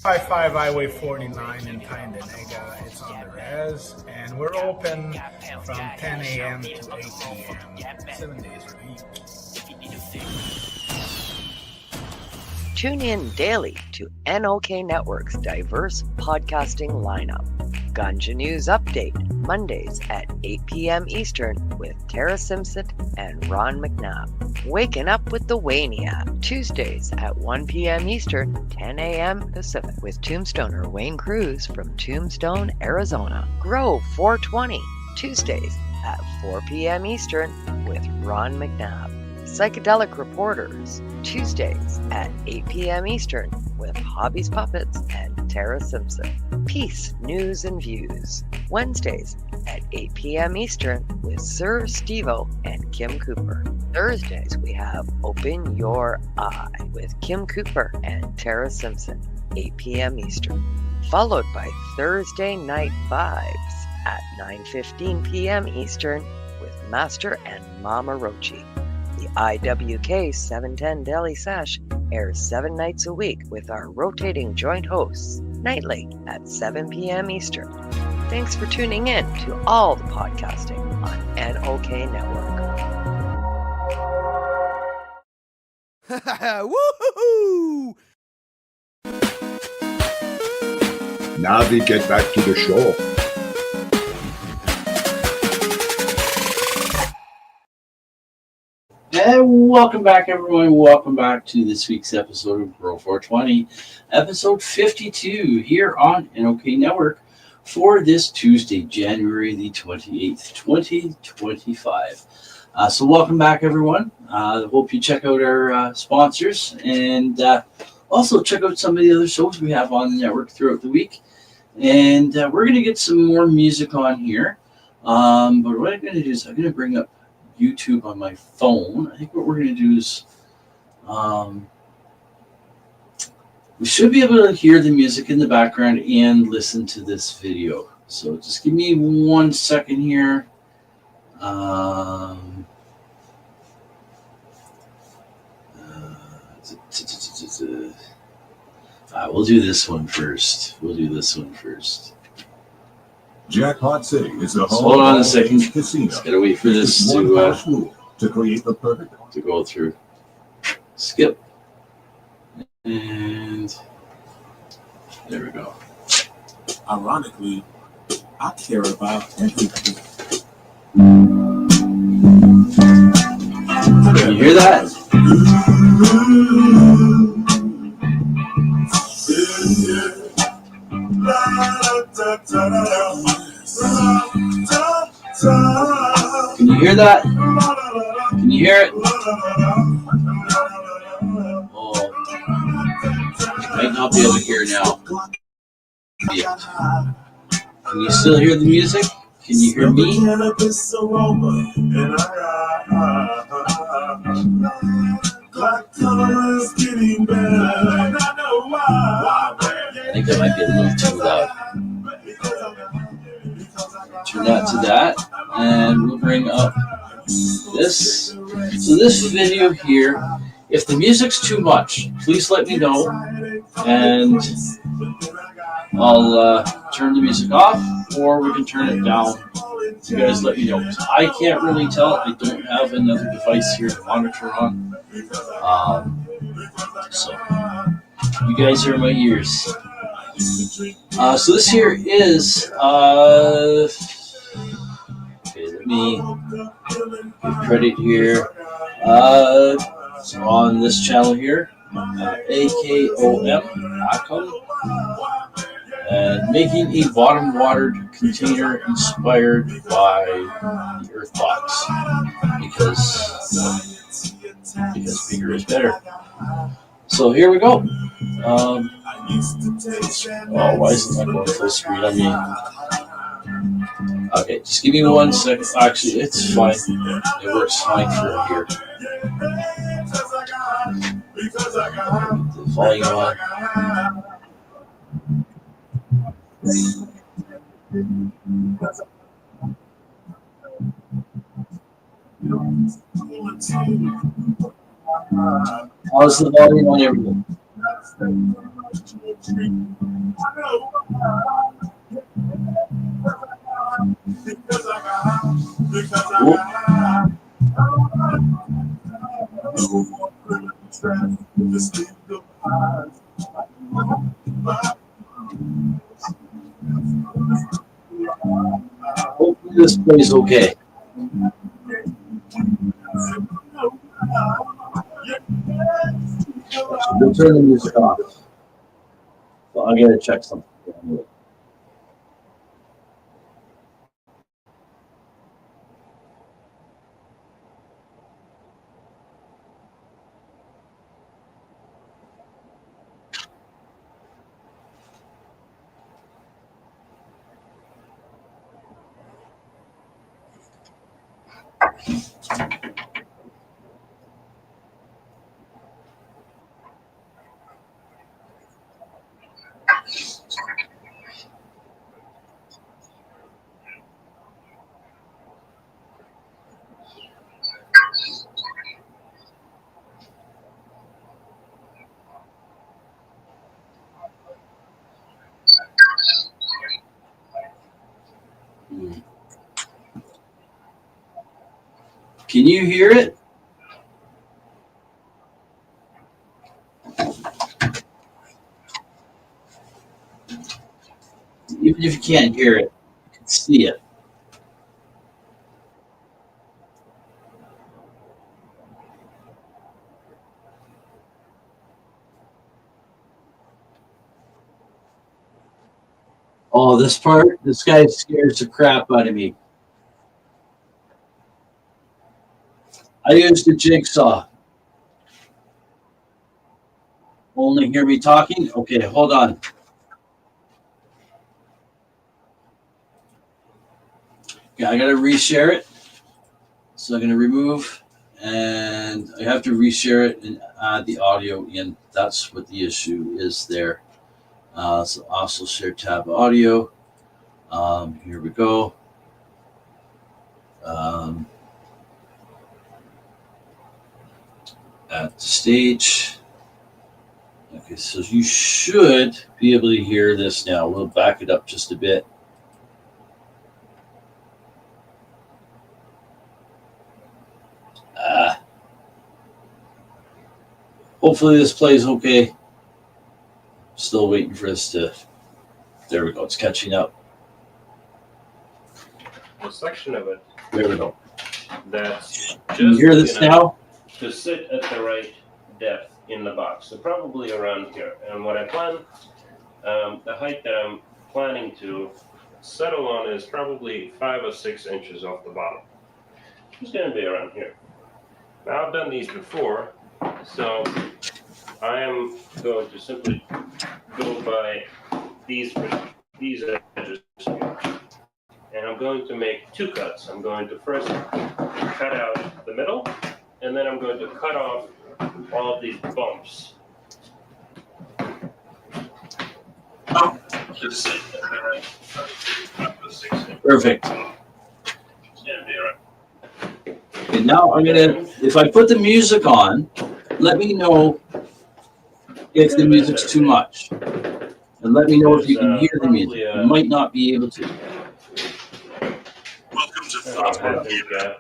S6: 55 Highway 49 in Tyndinaga. It's on the res, and we're open from 10 a.m. to 8 p.m. 7 days a week.
S1: Tune in daily to NOK Network's diverse podcasting lineup. Ganja News Update, Mondays at 8 p.m. Eastern with Tara Simpson and Ron McNabb. Waking Up with the Waniac, Tuesdays at 1 p.m. Eastern, 10 a.m. Pacific with Tombstoner Wayne Cruz from Tombstone, Arizona. Grow420, Tuesdays at 4 p.m. Eastern with Ron McNabb. Psychedelic Reporters, Tuesdays at 8 p.m. Eastern with Hobbies Puppets and Tara Simpson. Peace, News and Views, Wednesdays at 8 p.m. Eastern with Sir Stevo and Kim Cooper. Thursdays we have Open Your Eye with Kim Cooper and Tara Simpson, 8 p.m. Eastern. Followed by Thursday Night Vibes at 9:15 p.m. Eastern with Master and Mama Rochi. The IWK 710 Daily Sesh airs 7 nights a week with our rotating joint hosts, nightly at 7 p.m. Eastern. Thanks for tuning in to all the podcasting on NOK Network.
S8: Woohoo!
S9: Now we get back to the show.
S2: And welcome back, everyone. Welcome back to this week's episode of Grow420, episode 52 here on NOK Network for this Tuesday, January the 28th, 2025. So welcome back, everyone. Hope you check out our sponsors and also check out some of the other shows we have on the network throughout the week. And we're going to get some more music on here. But what I'm going to do is I'm going to bring up YouTube on my phone. I think what we're going to do is we should be able to hear the music in the background and listen to this video. So just give me 1 second here. We'll do this one first.
S9: Jackpot City is the home
S2: Hold on a
S9: of
S2: second.
S9: casino.
S2: Just gotta wait for this
S9: One house rule to create the perfect.
S2: to go through. Skip. And there we go.
S8: Ironically, I care about empathy.
S2: Can you hear that? Can you hear that? Can you hear it? Oh, you might not be able to hear now. Yeah. Can you still hear the music? Can you hear me? I think that might be a little too loud. Turn that to that, and we'll bring up this. So this video here, if the music's too much, please let me know, and I'll turn the music off, or we can turn it down. You guys let me know. I can't really tell. I don't have another device here to monitor on. So you guys are my ears. So this here is okay, let me give credit here. So on this channel here, AKOM, and making a bottom watered container inspired by the Earth box because bigger is better. So here we go. Oh, why isn't that going full screen? I mean, okay, just give me 1 second. Actually, it's fine. It works fine for here. The volume on. How's the volume on everything? Hopefully this plays okay. We'll turn the music off. So I'm gonna check something. Can you hear it? Even if you can't hear it, you can see it. Oh, this part, this guy scares the crap out of me. I used a jigsaw. Only hear me talking? Okay, hold on. Okay, I gotta reshare it. So I'm gonna remove, and I have to reshare it and add the audio in. That's what the issue is there. So also share tab audio. Here we go. At the stage. Okay, Okay, so you should be able to hear this now. We'll back it up just a bit. Hopefully this plays okay. Still waiting for this to... There we go. It's catching up.
S10: A section of it
S2: There we go.
S10: that's
S2: Can you hear this now?
S10: to sit at the right depth in the box. So probably around here. And what I plan, the height that I'm planning to settle on is probably 5 or 6 inches off the bottom. It's going to be around here. Now I've done these before, so I am going to simply go by these edges here. And I'm going to make 2 cuts. I'm going to first cut out the middle, and then I'm going to cut off all of these bumps.
S2: Perfect. Okay, now I'm gonna, if I put the music on, let me know if the music's too much. And let me know if you can hear the music. You might not be able to.
S8: Welcome to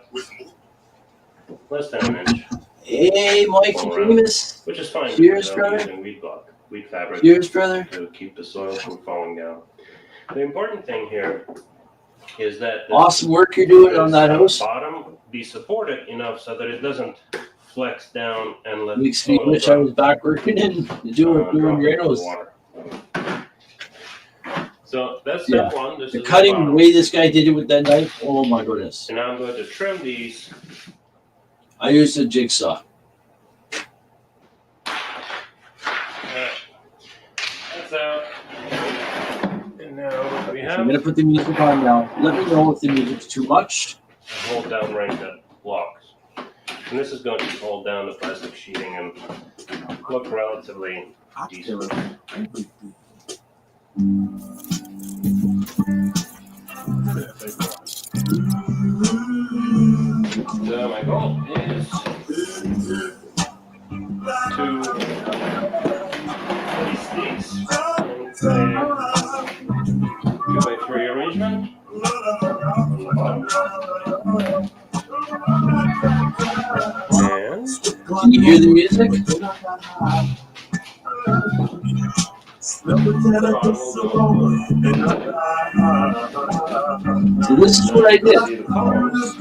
S10: Less than an inch,
S2: Hey, Mike Davis.
S10: which is fine.
S2: Cheers,
S10: I'm
S2: brother.
S10: using wheat fabric
S2: Cheers, brother.
S10: to keep the soil from falling down. The important thing here is that the
S2: Awesome work you're doing on that house.
S10: bottom be supported enough so that it doesn't flex down and let
S2: Makes me wish I was back working and doing Renos.
S10: water. So that's
S2: Yeah.
S10: step one. This
S2: The
S10: is
S2: cutting, the
S10: bottom.
S2: way this guy did it with that knife, oh my goodness.
S10: And now I'm going to trim these.
S2: I used a jigsaw.
S10: That's out. And now we have
S2: I'm going to put the music on now. Let me know if the music's too much.
S10: hold down range that blocks. And this is going to hold down the plastic sheeting and look relatively decent. So my goal is to place these in a 2x3 arrangement on the bottom. And
S2: Can you hear the music? So this is what I did.
S10: see the columns.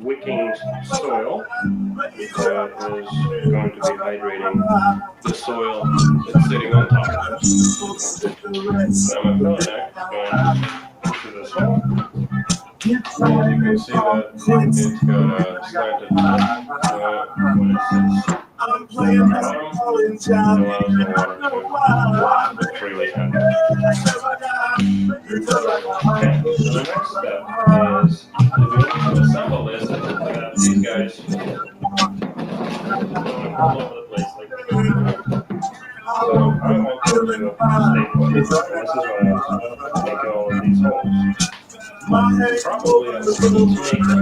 S10: Wicking soil that is going to be hydrating the soil that's sitting on top of it. So my fill neck is going into this hole. As you can see that it's got a slanted top, so when it sits on the bottom, it allows the water to freely enter. Okay, so the next step is to assemble this and have these guys going all over the place like this. So I want to do a staple, and this is why I'm making all of these holes. Probably I would need to make the holes in here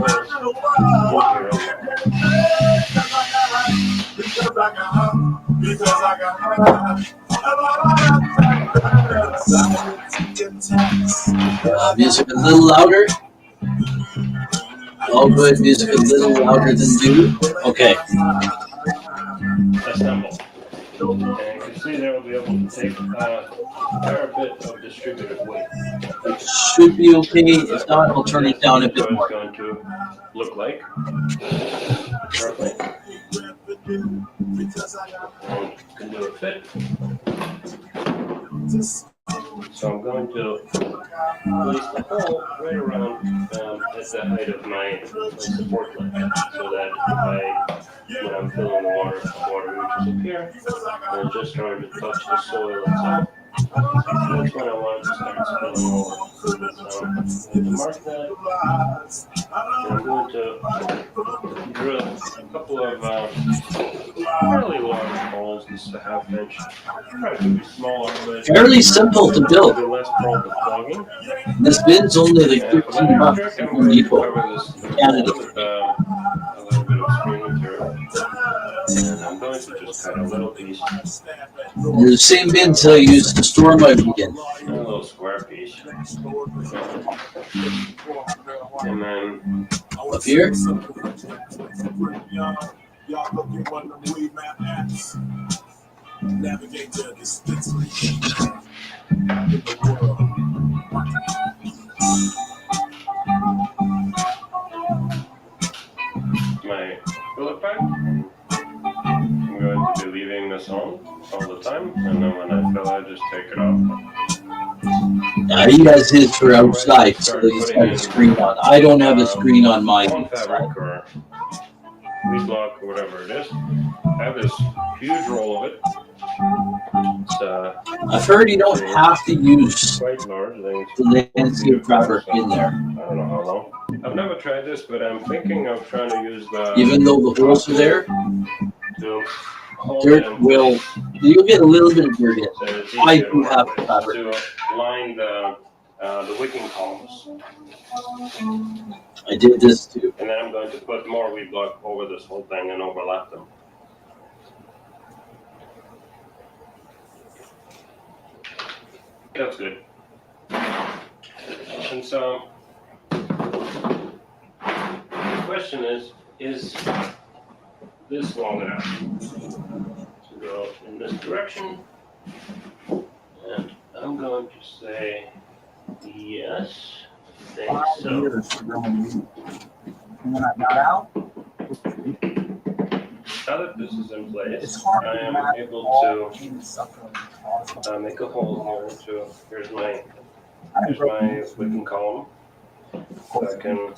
S2: Music a little louder. Oh, good. Music a little louder than due. Okay.
S10: assemble. And you can see there we'll be able to take a fair bit of distributed weight.
S2: It should be okay. If not, I'll turn it down a bit more.
S10: It's going to look like. Perfect. And can do a fit. So I'm going to place the hole right around at the height of my support leg, so that when I'm filling the water reaches up here, I'm just trying to touch the soil itself. That's when I want to start spilling over. So I'm going to mark that, and I'm going to drill a couple of fairly large holes. This is a ½ inch. Try to be smaller, but
S2: Fairly simple to build.
S10: be less prone to clogging.
S2: This bin's only like
S10: And for that
S2: $13
S10: trick, I'm
S2: from
S10: going to
S2: Depot.
S10: cover this
S2: Canada.
S10: with a little bit of screen material. And I'm I'm going to just cut a little piece,
S2: And the same bins I used to store my wheat in.
S10: a little square piece, and then
S2: Up here?
S11: Navigate the dispensary in the world.
S10: my fillet pack. I'm going to be leaving this on all the time, and then when I fill, I just take it off.
S2: He has his for outside, so he's got a screen on. I don't have a screen on mine.
S10: Lawn fabric or weed block or whatever it is. I have this huge roll of it. It's
S2: I've heard you don't have to use
S10: quite large. I think
S2: the landscape fabric in there.
S10: I don't know how long. I've never tried this, but I'm thinking of trying to use the
S2: Even though the holes are there,
S10: to hold
S2: dirt
S10: it
S2: will, you'll get a little bit of dirt in.
S10: so it's
S2: I
S10: easier
S2: do
S10: to
S2: have
S10: work with,
S2: fabric.
S10: to line the wicking columns.
S2: I did this too.
S10: And then I'm going to put more weed block over this whole thing and overlap them. That's good. And so, the question is this long enough to go in this direction? And I'm going to say yes. I think so.
S11: When I got out,
S10: Now that this is in place,
S11: it's hard
S10: I
S11: to
S10: am
S11: imagine
S10: able
S11: all
S10: to
S11: in suffering.
S10: make a hole here. So here's my wicking column. So I can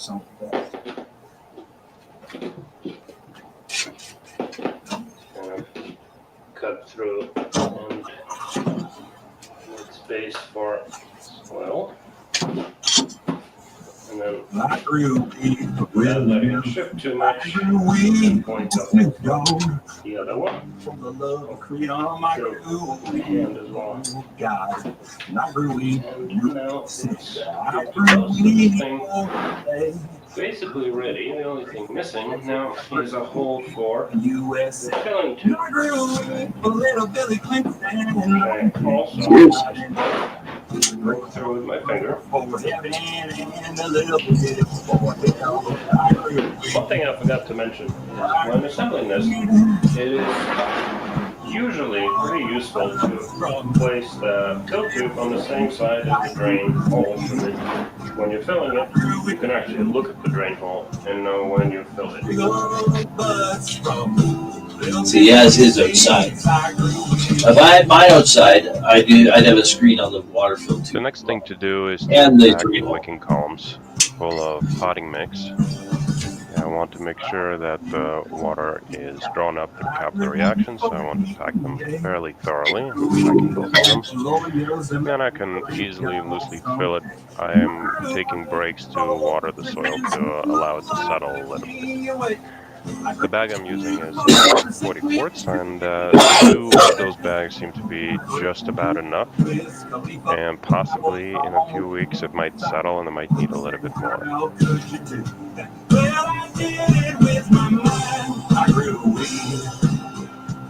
S10: kind of cut through and make space for soil. And then
S11: I grew
S10: without letting it shift too much, and point the other one.
S11: from the love of freedom. I grew
S10: And as well.
S11: God, and I grew weed.
S10: And now it's
S11: I
S10: good to
S11: grew
S10: go. So
S11: weed.
S10: this thing basically ready. The only thing missing now is a hole for
S11: U.S.
S10: the filling tube.
S11: I grew weed for little Billy Clinton.
S10: I also
S2: Cheers.
S10: go through with my finger.
S11: For heaven and a little bit for hell. I grew weed.
S10: One thing I forgot to mention is when assembling this, it is usually pretty useful to place the fill tube on the same side as the drain hole. So that when you're filling it, you can actually look at the drain hole and know when you filled it.
S2: So he has his outside. If I had mine outside, I'd have a screen on the water filter.
S10: The next thing to do is to
S2: And the
S10: pack
S2: drain
S10: the
S2: hole.
S10: wicking columns full of potting mix. I want to make sure that the water is drawn up to cap the reaction, so I want to pack them fairly thoroughly. I can go through them. Then I can easily and loosely fill it. I am taking breaks to water the soil to allow it to settle a little bit. The bag I'm using is 40 quarts, and 2 of those bags seem to be just about enough. And possibly in a few weeks it might settle and it might need a little bit more.
S11: Well, I did it with my mind. I grew weed.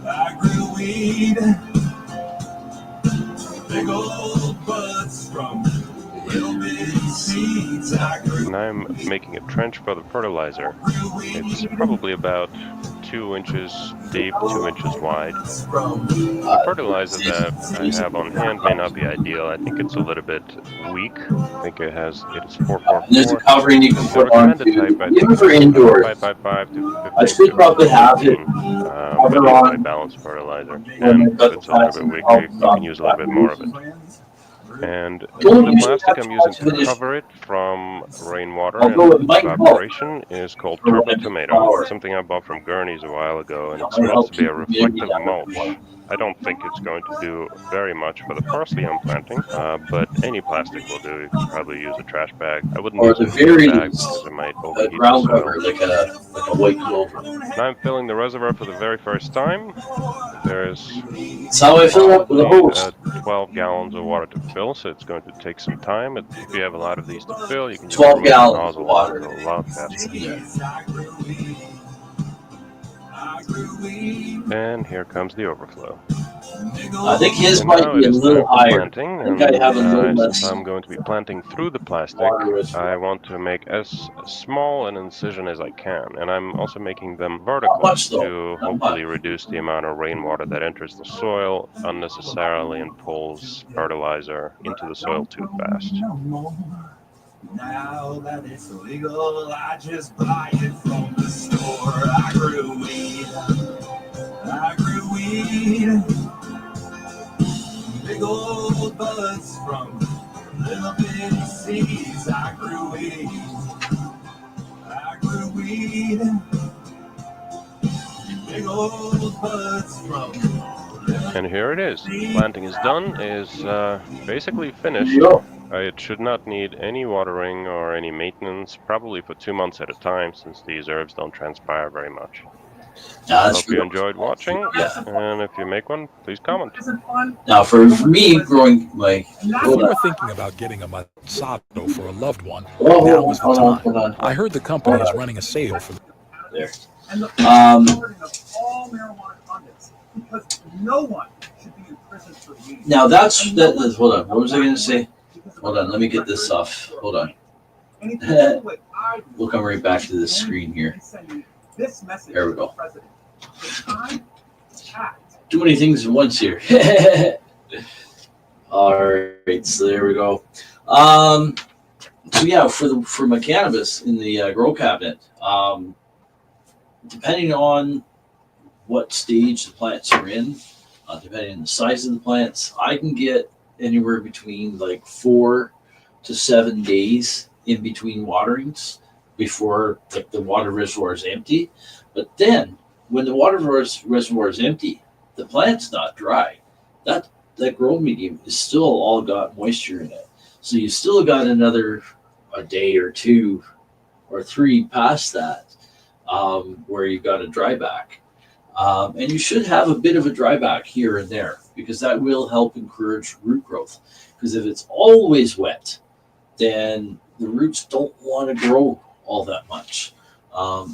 S11: I grew weed. Big old buds from little bitty seeds. I grew.
S10: And I'm making a trench for the fertilizer. It's probably about 2 inches deep, 2 inches wide. The fertilizer that I have on hand may not be ideal. I think it's a little bit weak. I think it's 444.
S2: And there's a covering you can
S10: The
S2: put on
S10: recommended
S2: too.
S10: type, I
S2: Even
S10: think,
S2: for
S10: is
S2: indoors.
S10: 5x5 to 15.
S2: I should probably have it
S10: but
S2: cover
S10: it's
S2: on
S10: a balanced fertilizer.
S2: when
S10: And
S2: they've got
S10: if it's
S2: the
S10: a little
S2: plants
S10: bit
S2: and
S10: weak,
S2: all
S10: you
S2: stuff.
S10: can use a little bit more of it. And
S2: Don't
S10: the
S2: usually
S10: plastic
S2: have
S10: I'm
S2: to
S10: using
S2: touch with
S10: to
S2: it.
S10: cover it from rainwater
S2: Although it
S10: and
S2: might help.
S10: evaporation is called
S2: For when
S10: turbo
S2: it's
S10: tomato.
S2: flowered.
S10: It's something I bought from Gurney's a while ago, and it's
S2: It'll
S10: supposed
S2: help
S10: to be a
S2: keep the humidity
S10: reflective
S2: under
S10: mulch.
S2: control.
S10: I don't think it's going to do very much for the parsley I'm planting, but any plastic will do. You could probably use a trash bag. I wouldn't
S2: Or
S10: use
S2: the
S10: a food
S2: very
S10: bag
S2: least,
S10: because it might
S2: a
S10: overheat the
S2: ground
S10: soil.
S2: cover, like a white clover.
S10: Now I'm filling the reservoir for the very first time. There's
S2: That's how I fill up with a
S10: probably
S2: hose.
S10: 12 gallons of water to fill, so it's going to take some time. If you have a lot of these to fill, you can just
S2: 12
S10: remove the
S2: gallons of
S10: nozzle and
S2: water.
S10: it'll go a lot faster. And here comes the overflow.
S2: I think his
S10: And
S2: might
S10: now
S2: be
S10: it
S2: a
S10: is
S2: little
S10: time for
S2: higher.
S10: planting,
S2: I think
S10: and
S2: I have a little less
S10: since I'm going to be planting through the plastic,
S2: water reservoir.
S10: I want to make as small an incision as I can, and I'm also making them
S2: Not
S10: vertical
S2: much though.
S10: to
S2: Not
S10: hopefully
S2: much.
S10: reduce the amount of rainwater that enters the soil unnecessarily and pulls fertilizer into the soil too fast.
S11: Now that it's illegal, I just buy it from the store. I grew weed. I grew weed. Big old buds from little bitty seeds. I grew weed. I grew weed. Big old buds from.
S10: And here it is. Planting is done, is basically finished. It should not need any watering or any maintenance, probably for 2 months at a time, since these herbs don't transpire very much. Hope you enjoyed watching, and if you make one, please comment.
S2: Now, for me, growing my...
S12: If you are thinking about getting a Masato for a loved one, now is the time.
S2: Hold on.
S12: I heard the company is running a sale for...
S2: There. Now that's hold on. What was I going to say? Hold on. Let me get this off. Hold on. We'll come right back to this screen here. There we go. Too many things at once here. All right. So there we go. So yeah, for my cannabis in the grow cabinet, depending on what stage the plants are in, depending on the size of the plants, I can get anywhere between like 4 to 7 days in between waterings before the water reservoir is empty. But then when the water reservoir is empty, the plant's not dry. That grow medium is still all got moisture in it. So you still got another a day or 2 or 3 past that where you got a dry back. And you should have a bit of a dry back here and there, because that will help encourage root growth. Because if it's always wet, then the roots don't want to grow all that much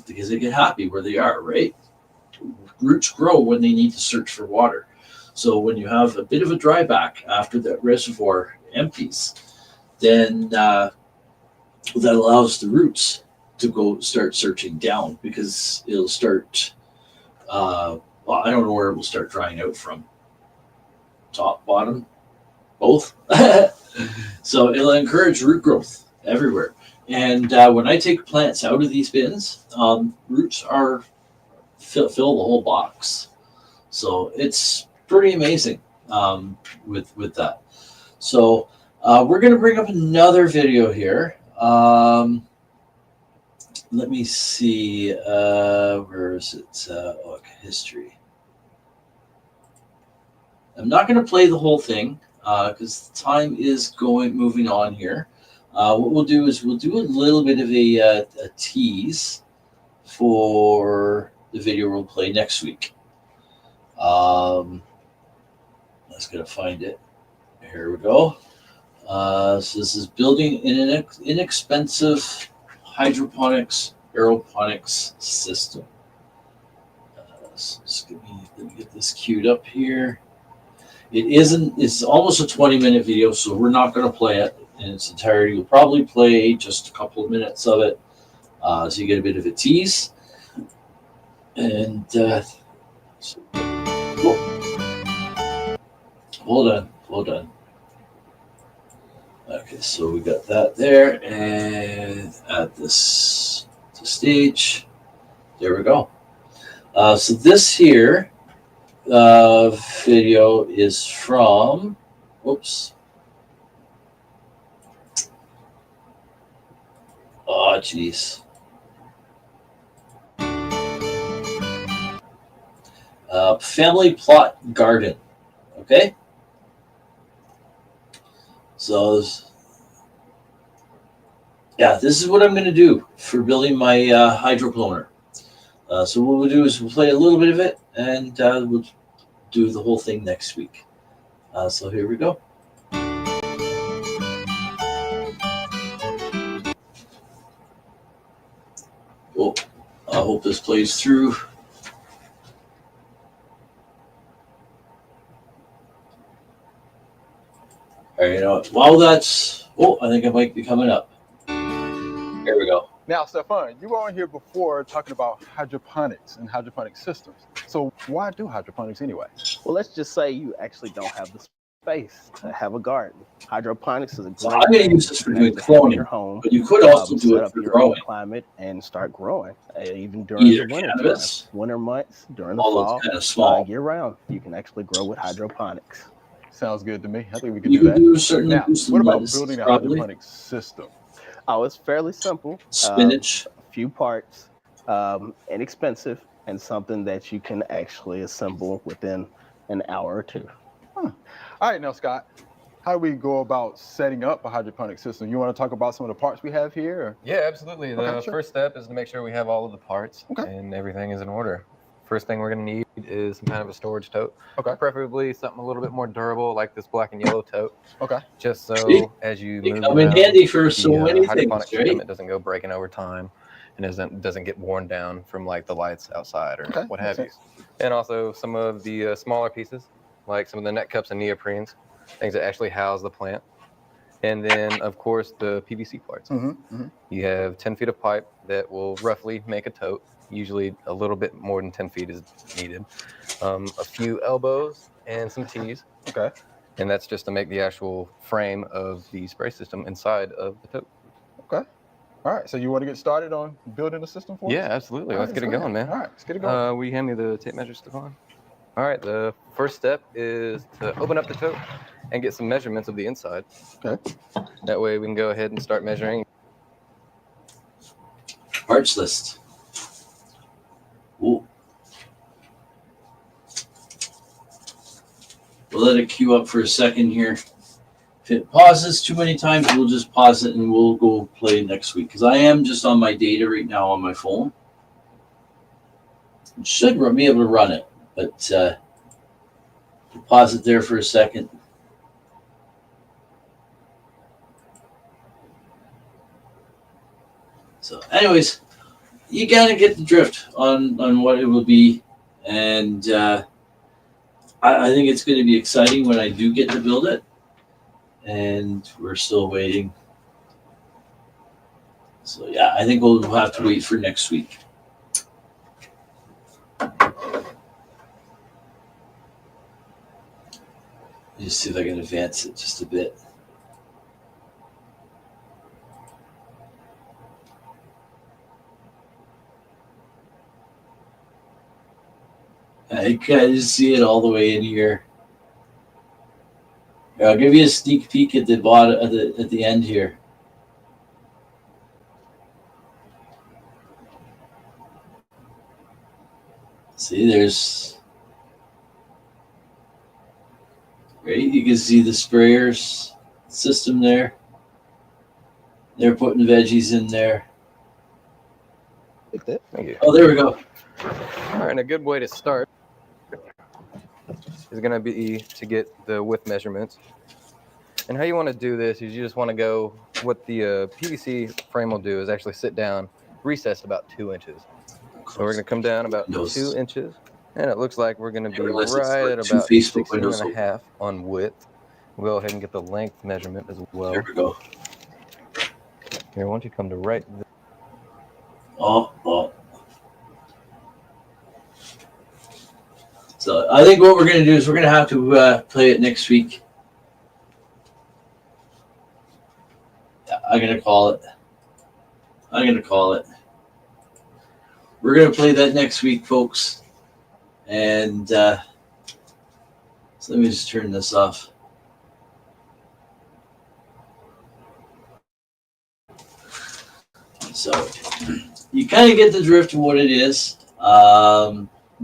S2: because they get happy where they are, right? Roots grow when they need to search for water. So when you have a bit of a dry back after that reservoir empties, then that allows the roots to go start searching down, because it'll start... well, I don't know where it will start drying out from. Top, bottom, both. So it'll encourage root growth everywhere. And when I take plants out of these bins, roots are fill the whole box. So it's pretty amazing with that. So we're going to bring up another video here. Let me see, where is it? Okay, history. I'm not going to play the whole thing because time is moving on here. What we'll do is we'll do a little bit of a tease for the video we'll play next week. Let's go find it. Here we go. So this is building an inexpensive hydroponics, aeroponics system. So let me get this queued up here. It's almost a 20-minute video, so we're not going to play it in its entirety. We'll probably play just a couple of minutes of it, so you get a bit of a tease. And hold on. Okay, so we got that there, and add this to stage. There we go. So this here video is from, whoops. Oh, geez. Family plot garden. Okay. So, yeah, this is what I'm going to do for building my hydroponic. So what we'll do is we'll play a little bit of it, and we'll do the whole thing next week. So here we go. Well, I hope this plays through. All right, you know, while that's, I think it might be coming up. Here we go.
S13: Now, Stefan, you were on here before talking about hydroponics and hydroponic systems. So why do hydroponics anyway?
S14: Well, let's just say you actually don't have the space to have a garden. Hydroponics is a great
S2: So I'm going to use this for doing cloning,
S14: home,
S2: but you could also do
S14: set
S2: it
S14: up
S2: for
S14: your
S2: growing.
S14: own climate and start growing, even during
S2: Either
S14: the winter
S2: cannabis,
S14: time. Winter months, during the
S2: all those
S14: fall,
S2: kind of small.
S14: year round, you can actually grow with hydroponics.
S13: Sounds good to me. I think we can
S2: You
S13: do that.
S2: can do certainly
S13: Now,
S2: do some
S13: what about
S2: lettuce,
S13: building a
S2: probably.
S13: hydroponic system?
S14: Oh, it's fairly simple.
S2: Spinach.
S14: A few parts, inexpensive, and something that you can actually assemble within an hour or two.
S13: All right, now, Scott, how do we go about setting up a hydroponic system? You want to talk about some of the parts we have here? Or?
S15: Yeah, absolutely. The first step is to make sure we have all of the parts and everything is in order. First thing we're going to need is some kind of a storage tote. Preferably something a little bit more durable, like this black and yellow tote. Just so as you move
S2: come in
S15: around,
S2: handy for so many
S15: hydroponic
S2: things, right?
S15: system, it doesn't go breaking over time and doesn't get worn down from like the lights outside or what have you. And also some of the smaller pieces, like some of the net cups and neoprenes, things that actually house the plant. And then, of course, the PVC parts. You have 10 feet of pipe that will roughly make a tote. Usually a little bit more than 10 feet is needed. A few elbows and some T's. And that's just to make the actual frame of the spray system inside of the tote.
S13: All right, so you want to get started on building the system for us?
S15: Yeah, absolutely. Let's get it going, man.
S13: All right, let's get it going.
S15: Will you hand me the tape measure, Stefan? All right, the first step is to open up the tote and get some measurements of the inside. That way we can go ahead and start measuring.
S2: Parts list. Ooh. We'll let it queue up for a second here. If it pauses too many times, we'll just pause it and we'll go play next week. Because I am just on my data right now on my phone. Should be able to run it, but pause it there for a second. So, anyways, you gotta get the drift on what it will be, and I think it's going to be exciting when I do get to build it. And we're still waiting. So yeah, I think we'll have to wait for next week. Just see if I can advance it just a bit. I can just see it all the way in here. I'll give you a sneak peek at the bottom, at the end here. See, there's right. You can see the sprayers system there. They're putting veggies in there.
S15: Like that. Thank you.
S2: Oh, there we go.
S15: All right, and a good way to start is going to be to get the width measurements. And how you want to do this is you just want to go, what the PVC frame will do is actually sit down, recessed about 2 inches. So we're going to come down about 2 inches, and it looks like we're going to be right at about 16.5 on width. We'll go ahead and get the length measurement as well.
S2: There we go.
S15: Here, why don't you come to right there.
S2: Oh. So I think what we're going to do is we're going to have to play it next week. Yeah, I'm going to call it. We're going to play that next week, folks. And so let me just turn this off. So you kind of get the drift of what it is.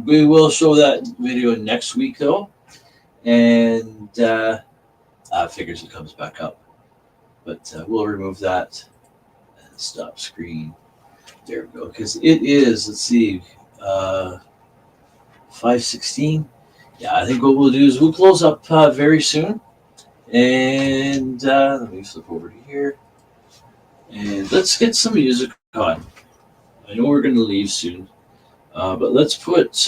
S2: We will show that video next week, though, and figures it comes back up. But we'll remove that and stop screen. There we go. Because it is, let's see, 5:16. Yeah, I think what we'll do is we'll close up very soon. And let me flip over to here. And let's get some music on. I know we're going to leave soon. But let's put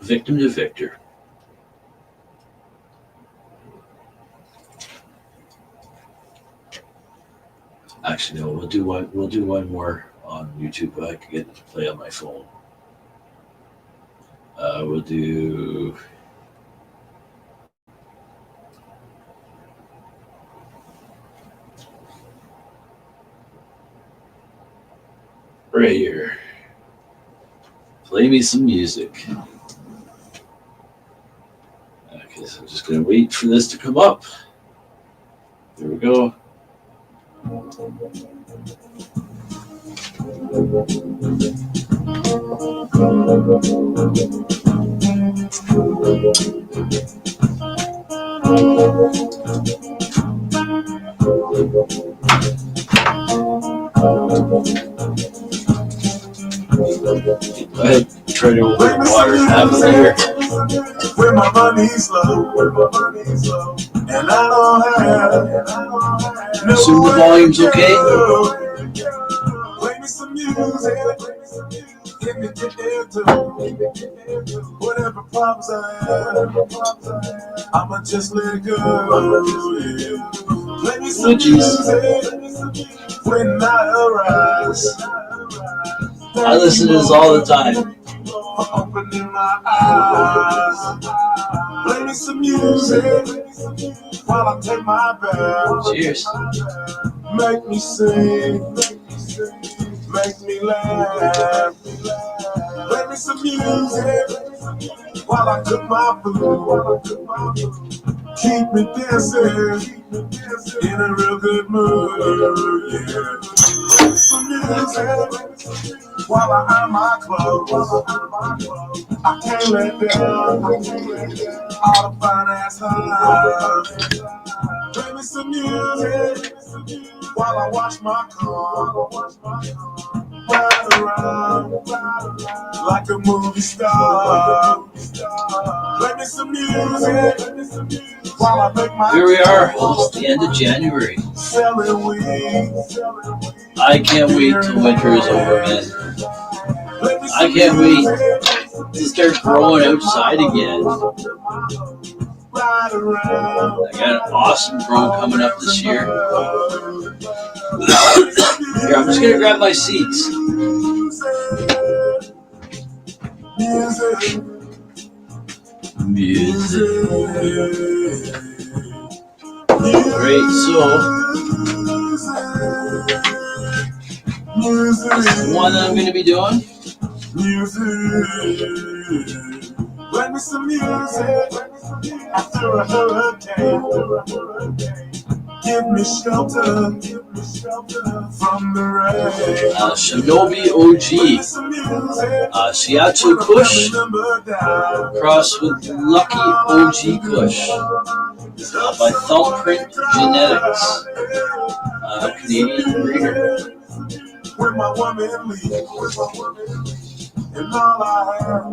S2: Victim to Victor. Actually, no. We'll do one. We'll do one more on YouTube. I can get it to play on my phone. We'll do. Right here. Play me some music. Okay, so I'm just going to wait for this to come up. There we go. I try to open water and have it here.
S11: Where my money's low, and I don't have.
S2: Assume the volume's okay.
S11: Play me some music. Give me the whatever problems I have, I'ma just let it go. Yeah. Play me some music when I arise.
S2: I listen to this all the time.
S11: Opening my eyes. Play me some music while I take my bath.
S2: Cheers.
S11: Make me sing, make me laugh. Play me some music while I cook my food. Keep me dancing in a real good mood. Yeah. Play me some music while I iron my clothes. I can't let down all the fine ass hoes. Play me some music while I wash my car. Ride around like a movie star. Play me some music while I make my.
S2: Here we are, almost the end of January.
S11: Selling weed.
S2: I can't wait till winter is over, man. I can't wait to start growing outside again. I got an awesome grow coming up this year. Here, I'm just gonna grab my seeds. Music. Alright, so this is one that I'm gonna be doing.
S11: Play me some music after a hurricane. Give me shelter from the rain.
S2: Shinobi OG. Shiatsu Kush. Cross with Lucky OG Kush. By Thumbprint Genetics. Canadian breeder.
S11: When my woman leaves, and all I have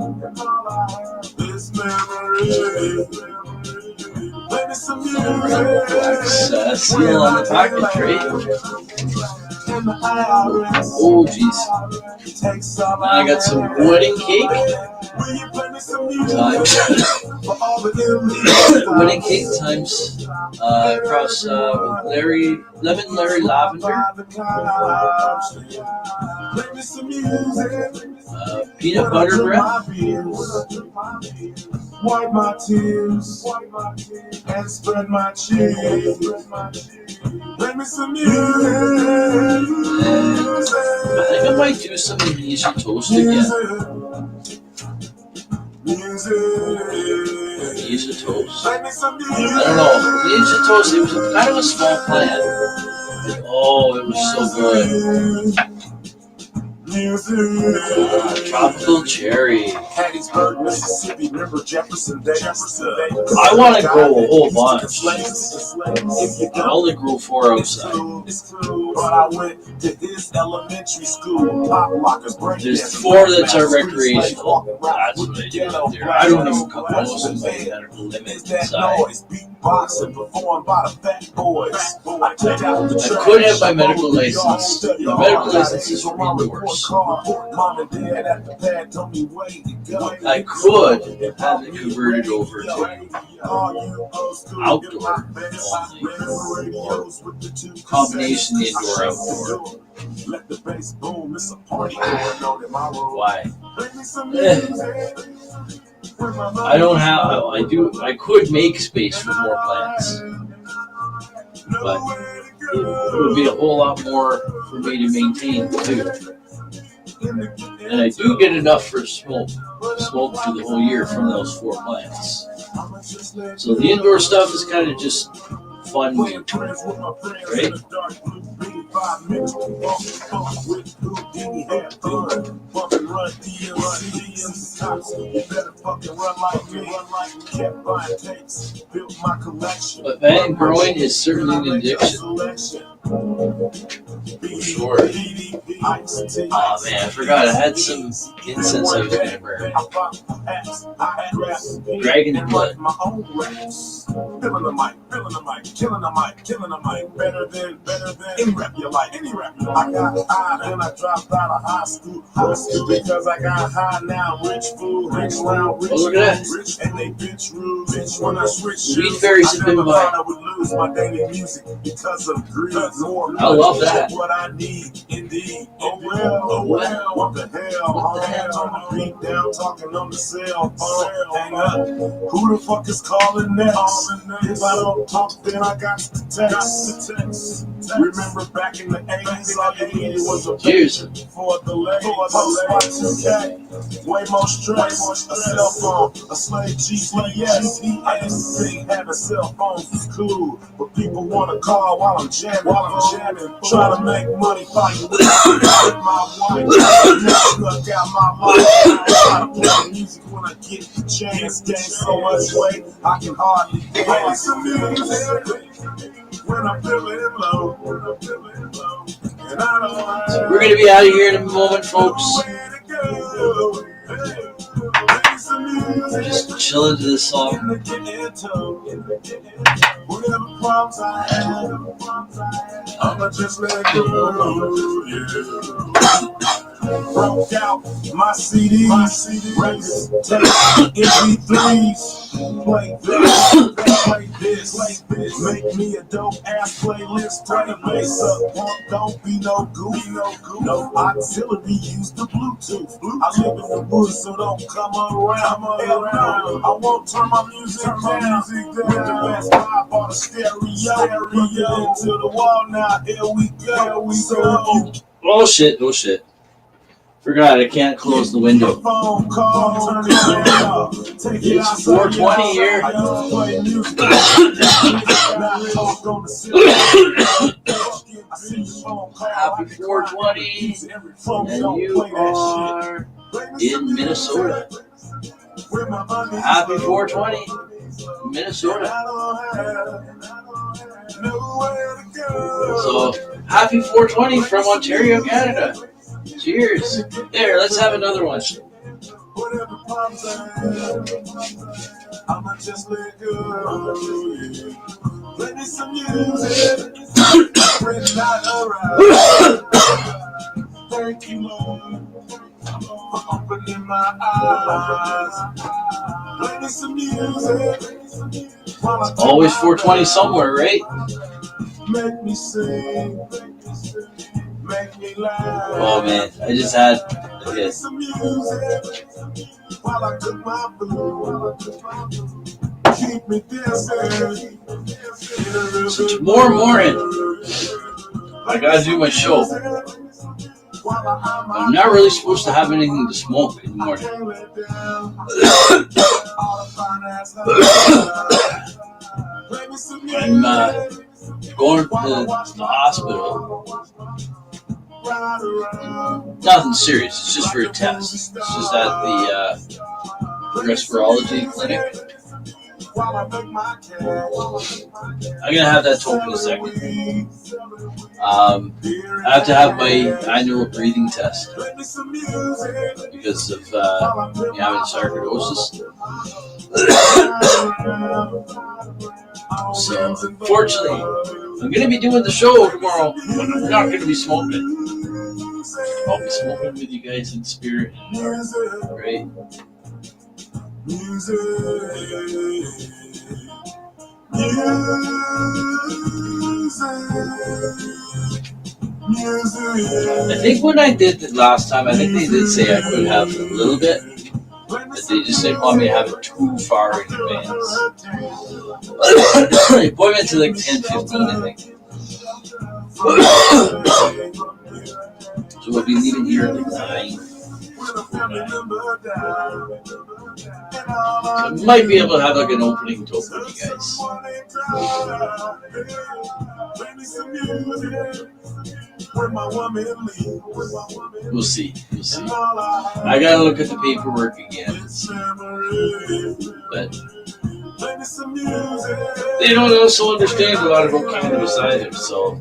S11: is memory. Play me some music.
S2: Seal on the package, right? Oh, jeez. I got some wedding cake. Wedding cake times across with Larry Lavender. Peanut butter bread.
S11: Wipe my tears and spread my cheeks. Play me some music.
S2: I think I might do some Indonesian toast again. Indonesian toast. I don't know. Indonesian toast, it was kind of a small plan. Oh, it was so good. Tropical cherry.
S11: Hattiesburg, Mississippi, remember Jefferson Davis.
S2: I want to grow a whole bunch. I only grew 4 outside.
S11: But I went to his elementary school. Pop lockers,
S2: there's 4 that's our recreational. That's what I do out there. I don't even cook most of them that are limited inside.
S11: Beatboxing performed by the fat boys.
S2: I could have my medical license. The medical license is indoors.
S11: Mom and dad at the pad told me way to go.
S2: I could have it converted over to outdoor only, or combination indoor-outdoor. Why? I could make space for more plants, but it would be a whole lot more for me to maintain too. And I do get enough for smoke through the whole year from those 4 plants. So the indoor stuff is kind of just fun weed, right? But man, growing is certainly an addiction. For sure. Oh man, I forgot I had some incense I was going to burn. Dragon's blood.
S11: Filling the mic, killing the mic, better than any rap you like, any rap. I got high, then I dropped out of high school because I got high now. Rich food, hang around rich,
S2: look at that.
S11: Rich, and they bitch rude. Bitch, when I switch
S2: Weed fairies have been by.
S11: I would lose my daily music because of greed.
S2: I love that.
S11: What I need, indeed. Oh well, what the hell? Hands on the beat, down talking on the cell phone. Hang up. Who the fuck is calling next? If I don't talk, then I got to text. Remember back in the 80s, all you needed was a picture for the lady. Post-Y2K, way more stress. A cell phone, a slave GPS. Everything having cell phones is cool, but people want to call while I'm jamming. Try to make money fighting with my wife. Snuck out my life. Try to play music when I get the chance. Gain so much weight, I can hardly dance. Some music when I'm feeling low. And I don't
S2: So we're going to be out of here in a moment, folks. Just chilling to this song.
S11: Whatever problems I have, I'ma just let it go. Broke out my CD, records, tapes, MP3s. Play this, make me a dope ass playlist. Turn the bass up, don't be no goofy, no auxiliary, use the Bluetooth. I live in the woods, so don't come around. Hell no, I won't turn my music down. With the best vibe on the stereo, into the wall now. Here we go.
S2: Oh shit. Forgot I can't close the window. It's 4:20 here. Happy 4:20, and you are in Minnesota. Happy 4:20, Minnesota. So happy 4:20 from Ontario, Canada. Cheers. There, let's have another one.
S11: I'ma just let go. Let me some music. Thank you, Lord, for opening my eyes. Let me some music.
S2: It's always 4:20 somewhere, right?
S11: Make me sing. Make me laugh.
S2: Oh man, I just had a hit.
S11: Some music while I cook my food. Keep me dancing.
S2: So tomorrow morning, I gotta do my show. I'm not really supposed to have anything to smoke in the morning. I'm going to the hospital. Nothing serious. It's just for a test. It's just at the respirology clinic. I'm gonna have that toke in a second. I have to have my annual breathing test because of having sarcoidosis. So, fortunately, I'm gonna be doing the show tomorrow, but I'm not gonna be smoking. I'll be smoking with you guys in spirit, right? I think when I did it last time, I think they did say I could have a little bit, but they just didn't want me to have it too far in advance. They put me to like 10:15, I think. So we'll be leaving here at like 9. So I might be able to have like an opening toke with you guys. We'll see. We'll see. I gotta look at the paperwork again. But they don't also understand a lot about cannabis either, so.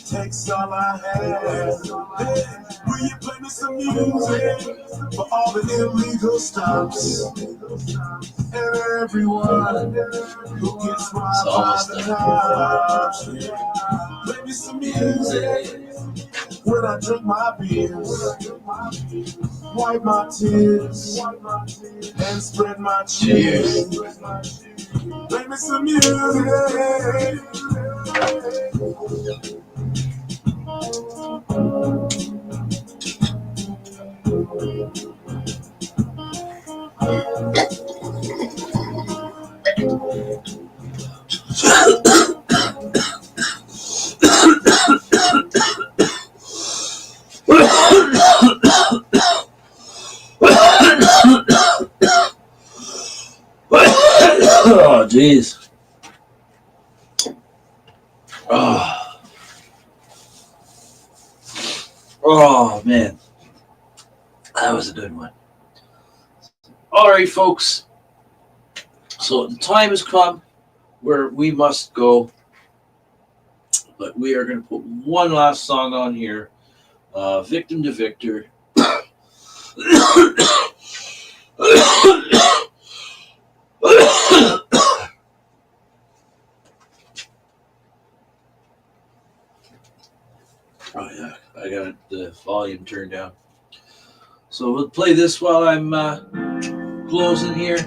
S2: Takes all I have. Will you play me some music for all the illegal stops and everyone who gets robbed by the cops? Play me some music when I drink my beers, wipe my tears and spread my cheers. Play me some music. Oh, jeez. Oh, man. That was a good one. All right, folks. So the time has come where we must go. But we are going to put one last song on here. Victim to Victor. Oh, yeah. I got the volume turned down. So we'll play this while I'm closing here.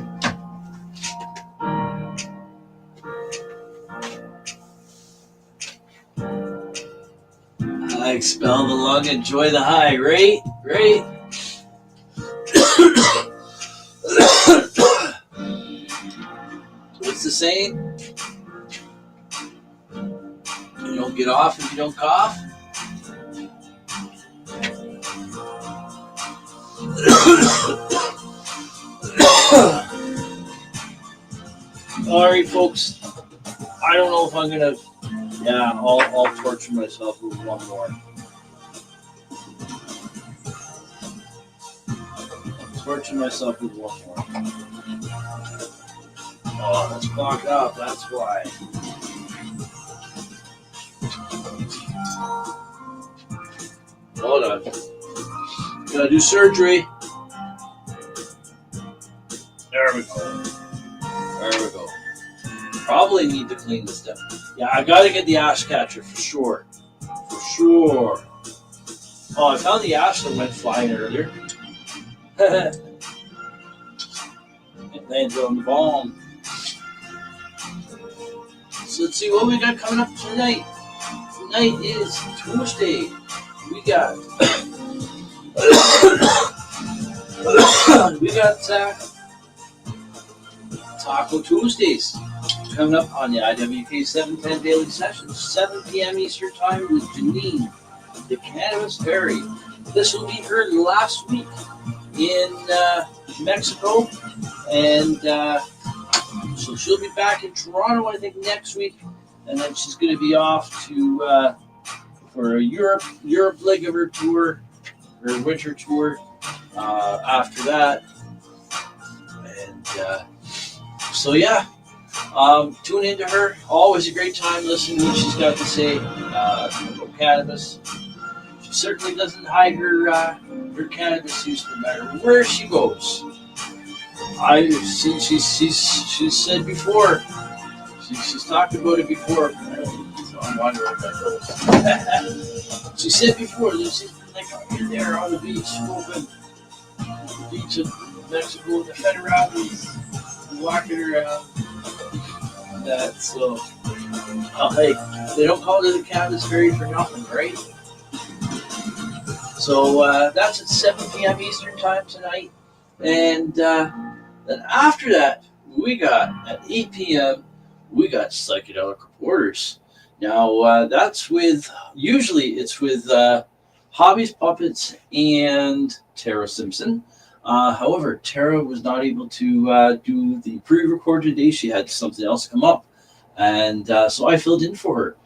S2: I expel the lung, enjoy the high, right? Right? What's the saying? You don't get off if you don't cough. All right, folks. I don't know if I'm gonna. Yeah, I'll torture myself with one more. Torture myself with one more. Oh, that's clogged up. That's why. Hold on. Gotta do surgery. There we go. There we go. Probably need to clean this down. Yeah, I gotta get the ash catcher for sure. For sure. Oh, I found the ash that went flying earlier. It landed on the bomb. So let's see what we got coming up tonight. Tonight is Tuesday. We got Taco Tuesdays coming up on the IWK 710 Daily Sessions, 7 p.m. Eastern Time with Janine, the Cannabis Fairy. This will be her last week in Mexico, and so she'll be back in Toronto, I think, next week, and then she's going to be off to for a Europe leg of her tour, her winter tour. After that, and so yeah, tune into her. Always a great time listening to what she's got to say about cannabis. She certainly doesn't hide her cannabis use, no matter where she goes. She's said before. She's talked about it before. So I'm wondering if that goes. She said before that she's been like up here there on the beach smoking beach of Mexico, the federales, walking around. That so, hey, they don't call it a Canada's Ferry for nothing, right? So that's at 7 p.m. Eastern time tonight, and then after that, we got at 8 p.m. we got Psychedelic Reporters. Now that's usually it's with Hobbies, Puppets, and Tara Simpson. However, Tara was not able to do the pre-record today. She had something else come up, and so I filled in for her.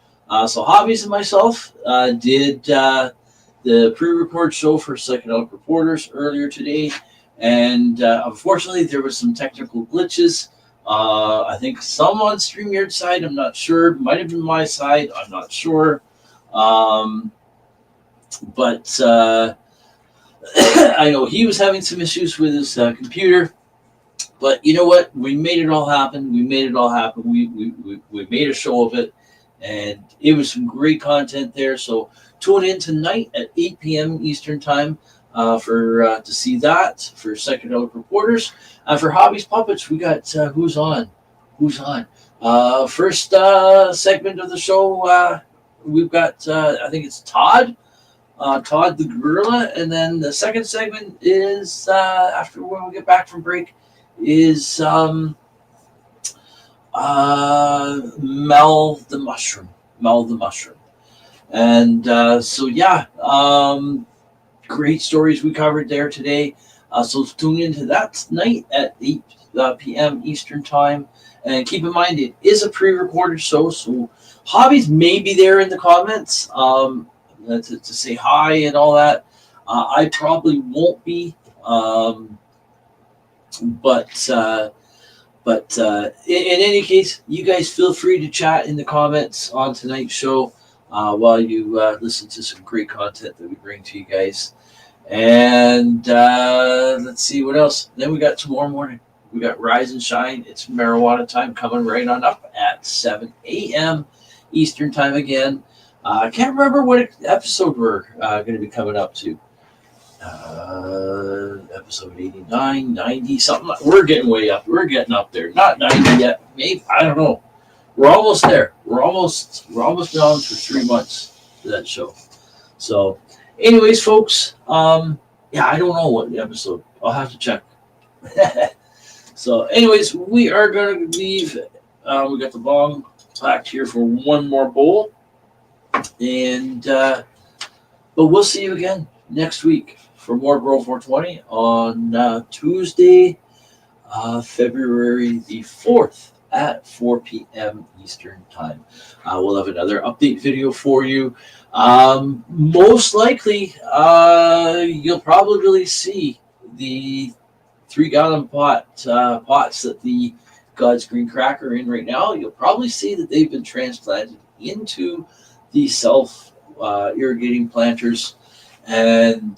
S2: So Hobbies and myself did the pre-record show for Psychedelic Reporters earlier today, and unfortunately there was some technical glitches. I think some on StreamYard's side, I'm not sure. Might have been my side, I'm not sure. But I know he was having some issues with his computer. But you know what? We made it all happen. We made a show of it. And it was some great content there. So tune in tonight at 8 p.m. Eastern time to see that for Psychedelic Reporters. For Hobbies Puppets, we got who's on? First segment of the show, we've got I think it's Todd the Gorilla, and then the second segment is after when we get back from break is Mel the Mushroom. And so yeah, great stories we covered there today. So tune into that tonight at 8 p.m. Eastern time. And keep in mind, it is a pre-recorded show, so Hobbies may be there in the comments to say hi and all that. I probably won't be, but in any case, you guys feel free to chat in the comments on tonight's show while you listen to some great content that we bring to you guys. And let's see what else. Then we got tomorrow morning. We got Rise and Shine. It's marijuana time coming right on up at 7 a.m. Eastern time again. I can't remember what episode we're going to be coming up to. Episode 89, 90, something. We're getting way up. We're getting up there. Not 90 yet. Maybe, I don't know. We're almost there. We're almost down for 3 months for that show. So, anyways, folks, yeah, I don't know what episode. I'll have to check. So, anyways, we are going to leave. We got the bong packed here for one more bowl. And, but we'll see you again next week for more Grow420 on Tuesday, February the 4th at 4 p.m. Eastern time. We'll have another update video for you. Most likely, you'll probably see the 3-gallon pots that the God's Green Cracker are in right now. You'll probably see that they've been transplanted into the self-irrigating planters. And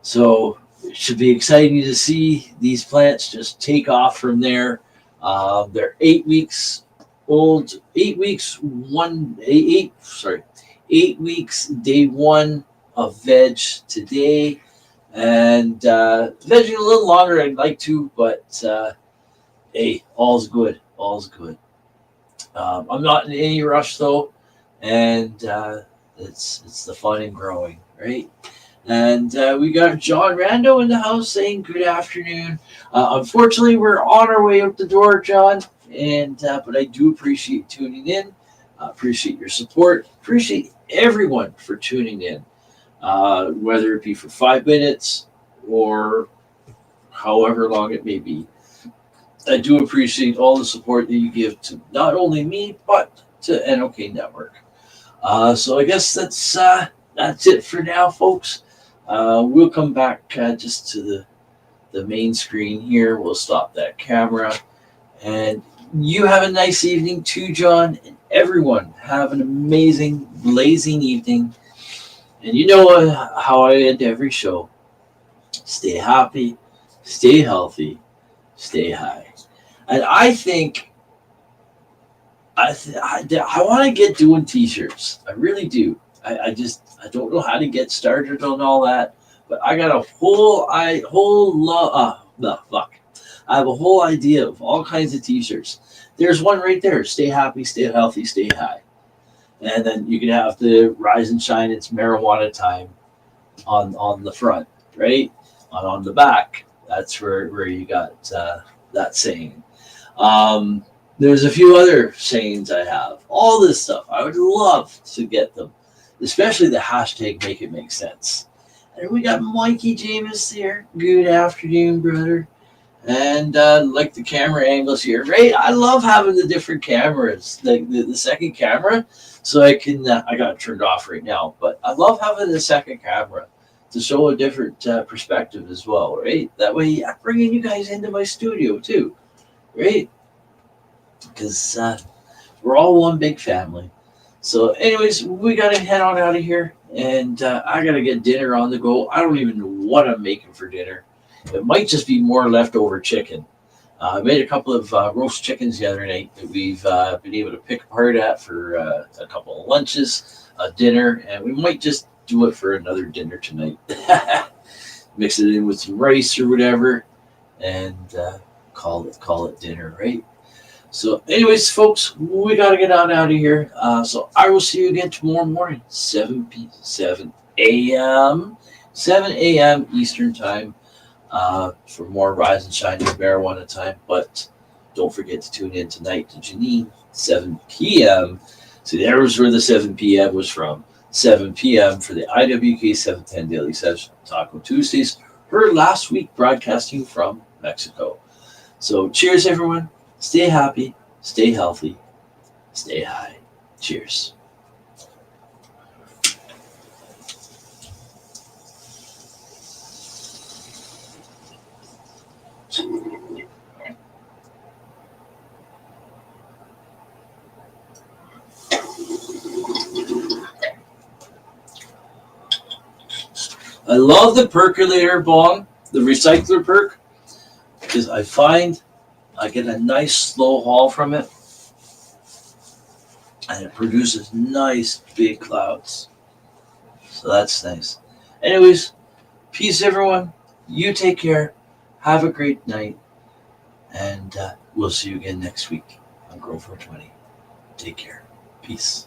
S2: so it should be exciting to see these plants just take off from there. They're 8 weeks old, 8 weeks, 8 weeks, day one of veg today. And vegging a little longer I'd like to, but hey, all's good. I'm not in any rush though, and it's the fun in growing, right? And we got John Rando in the house saying good afternoon. Unfortunately, we're on our way out the door, John, and but I do appreciate tuning in. Appreciate your support. Appreciate everyone for tuning in, whether it be for 5 minutes or however long it may be. I do appreciate all the support that you give to not only me, but to NOK Network. So I guess that's it for now, folks. We'll come back just to the main screen here. We'll stop that camera. And you have a nice evening too, John. And everyone have an amazing, blazing evening. And you know how I end every show. Stay happy, stay healthy, stay high. And I think I want to get doing t-shirts. I really do. I don't know how to get started on all that, But I got a I have a whole idea of all kinds of t-shirts. There's one right there. Stay happy, stay healthy, stay high. And then you can have the rise and shine, it's marijuana time on the front, right? On the back, that's where you got that saying. There's a few other sayings I have. All this stuff, I would love to get them, especially the hashtag Make It Make Sense. And we got Mikey James here. Good afternoon, brother. And like the camera angles here, right? I love having the different cameras, the second camera, so I can. I got it turned off right now, but I love having the second camera to show a different perspective as well, right? That way, I'm bringing you guys into my studio too, right? Because we're all one big family. So, anyways, we gotta head on out of here, and I gotta get dinner on the go. I don't even know what I'm making for dinner. It might just be more leftover chicken. I made a couple of roast chickens the other night that we've been able to pick apart at for a couple of lunches, a dinner, and we might just do it for another dinner tonight. Mix it in with some rice or whatever, and call it dinner, right? So, anyways, folks, we gotta get on out of here. So I will see you again tomorrow morning, 7 a.m. Eastern time. For more Rise and Shine with Marijuana time. But don't forget to tune in tonight to Janine, 7 p.m. See, there was where the 7 p.m. was from. 7 p.m. for the IWK 710 Daily Session, Taco Tuesdays, her last week broadcasting from Mexico. So cheers, everyone. Stay happy, stay healthy, stay high. Cheers. I love the percolator bong, the recycler perk, because I find I get a nice slow haul from it, and it produces nice big clouds. So that's nice. Anyways, peace, everyone. You take care. Have a great night, and we'll see you again next week on Grow420. Take care. Peace.